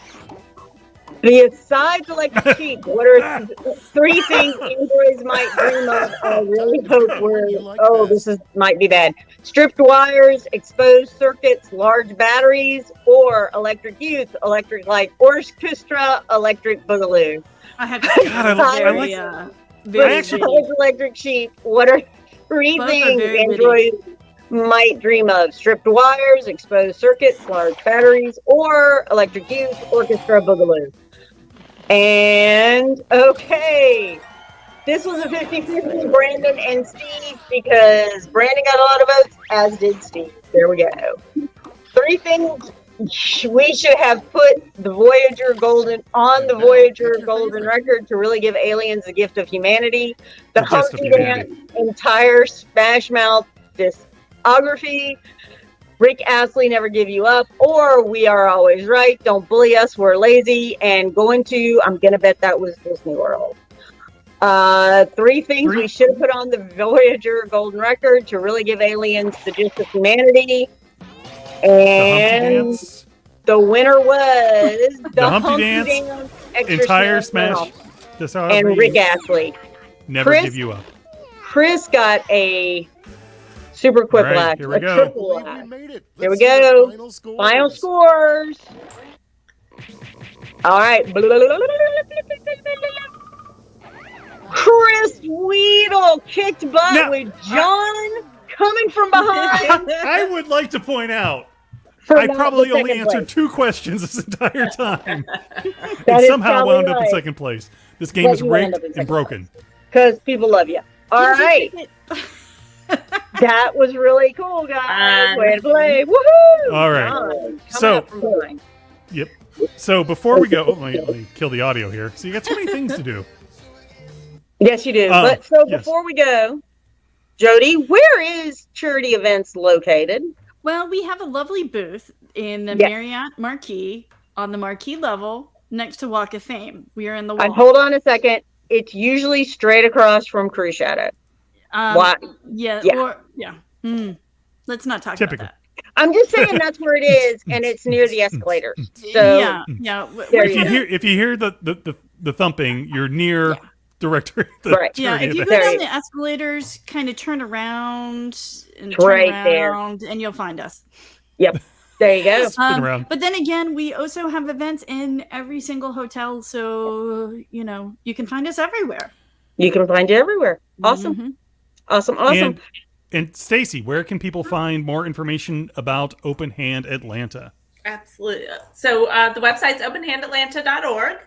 S6: Besides electric sheep, what are 3 things androids might dream of? I really hope this might be bad. Stripped wires, exposed circuits, large batteries, or electric youth, electric light orchestra, electric boogaloo.
S7: I have to say,
S5: God, I
S6: Besides electric sheep, what are 3
S7: Both are
S6: things
S7: very
S6: androids might dream of? Stripped wires, exposed circuits, large batteries, or electric youth, orchestra, boogaloo. And, okay. This was a 50-50, Brandon and Steve, because Brandon got a lot of votes, as did Steve. There we go. 3 things we should have put the Voyager Golden record to really give aliens the gift of humanity. The Humpty Dance entire Smash Mouth discography. Rick Astley, Never Give You Up, or We Are Always Right, Don't Bully Us, We're Lazy, and I'm gonna bet that was Disney World. 3 things we should have put on the Voyager Golden Record to really give aliens the gift of humanity. And the winner was the Humpty Dance
S5: entire Smash.
S6: And Rick Astley.
S5: Never Give You Up.
S6: Chris got a super quick laugh.
S5: Here we go.
S6: Triple laugh. Here we go. Final scores. All right. Chris Weedle kicked butt with John coming from behind.
S5: I would like to point out, I probably only answered 2 questions this entire time. And somehow wound up in second place. This game is rigged and broken.
S6: Because people love you. All right. That was really cool, guys. Way to play. Woohoo!
S5: All right. Yep. So before we go, let me kill the audio here. So you got too many things to do.
S6: Yes, you do. Before we go, Jody, where is Charity Events located?
S7: Well, we have a lovely booth in the Marriott Marquis on the Marquis level next to Walk of Fame. We are in the wall.
S6: Hold on a second. It's usually straight across from Crew Shadow. Why?
S7: Yeah.
S6: Yeah.
S7: Or yeah. Let's not talk
S5: Typical.
S7: about
S6: I'm just saying that's where it is, and it's near the escalators.
S7: that.
S6: So
S7: Yeah.
S6: There
S5: If
S6: you
S5: you
S6: go.
S5: hear the thumping, you're near director.
S6: Right.
S7: Yeah, if you go
S6: There
S7: down
S6: you
S7: the escalators, kind of turn around and
S6: Right
S7: turn
S6: there.
S7: around, and you'll find us.
S6: Yep. There you go.
S5: around.
S7: But then again, we also have events in every single hotel, so you can find us everywhere.
S6: You can find it everywhere. Awesome.
S7: Mhm.
S6: Awesome. Awesome.
S5: And Stacy, where can people find more information about Open Hand Atlanta?
S8: Absolutely. So the website's openhandatlanta.org.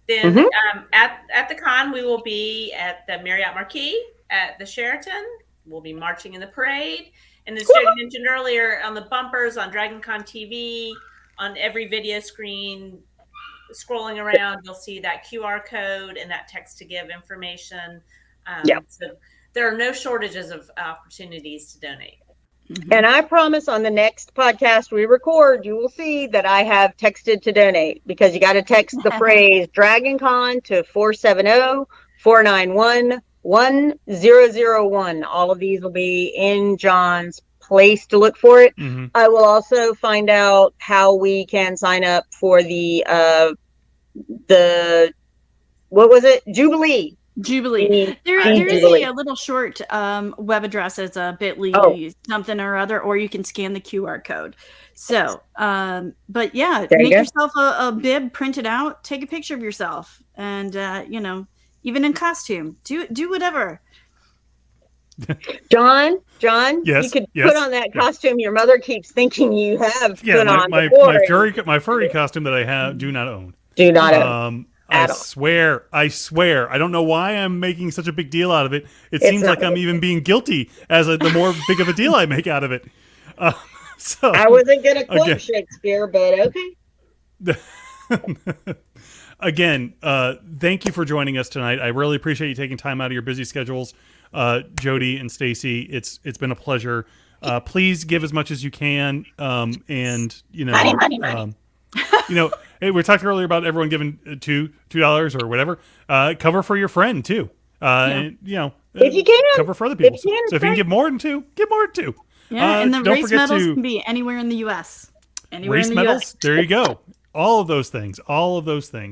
S8: Then at the con, we will be at the Marriott Marquis, at the Sheraton. We'll be marching in the parade. And as Jody mentioned earlier, on the bumpers, on DragonCon TV, on every video screen, scrolling around, you'll see that QR code and that text to give information. So there are no shortages of opportunities to donate.
S6: And I promise on the next podcast we record, you will see that I have texted to donate, because you got to text the phrase DragonCon to 470-491-1001. All of these will be in John's place to look for it. I will also find out how we can sign up for the what was it? Jubilee. There is a little short web address as a bit.ly something or other, or you can scan the QR code. So, but yeah, make yourself a bib, print it out, take a picture of yourself, and even in costume, do whatever. John,
S5: Yes,
S6: you could
S5: yes,
S6: put on that costume your mother keeps thinking you have put on.
S5: my furry costume that I have do not own.
S6: Do not own.
S5: I swear. I don't know why I'm making such a big deal out of it. It seems like I'm even being guilty the more big of a deal I make out of it. So
S6: I wasn't going to quote Shakespeare, but okay.
S5: Again, thank you for joining us tonight. I really appreciate you taking time out of your busy schedules, Jody and Stacy. It's been a pleasure. Please give as much as you can, and money. We talked earlier about everyone giving $2 or whatever. Cover for your friend too. And,
S6: if you can,
S5: cover for other people. So if you can give more than $2, give more than $2.
S7: Yeah, and the race medals can be anywhere in the U.S.
S5: Race medals. There you go. All of those things.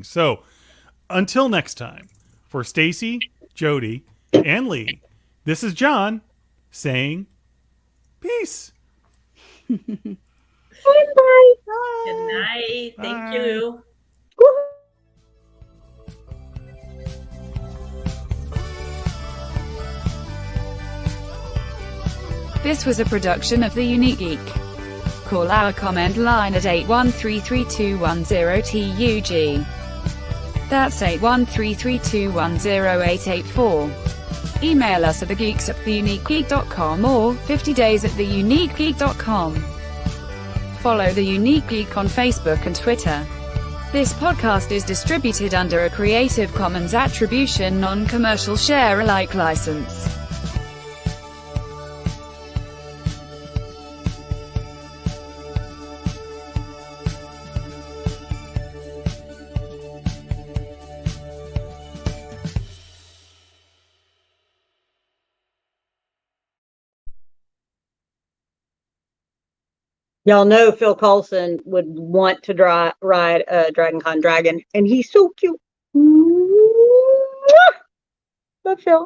S5: So until next time, for Stacy, Jody, and Lee, this is John saying peace.
S6: Bye.
S8: Good night. Thank you.
S4: This was a production of The Unique Geek. Call our comment line at 8133210TUG. That's 81332108884. Email us at thegeeks@theuniquegeek.com or 50days@theuniquegeek.com. Follow The Unique Geek on Facebook and Twitter. This podcast is distributed under a Creative Commons Attribution Non-Commercial Share-alike license.
S6: Y'all know Phil Coulson would want to ride a DragonCon dragon, and he's so cute. Love Phil.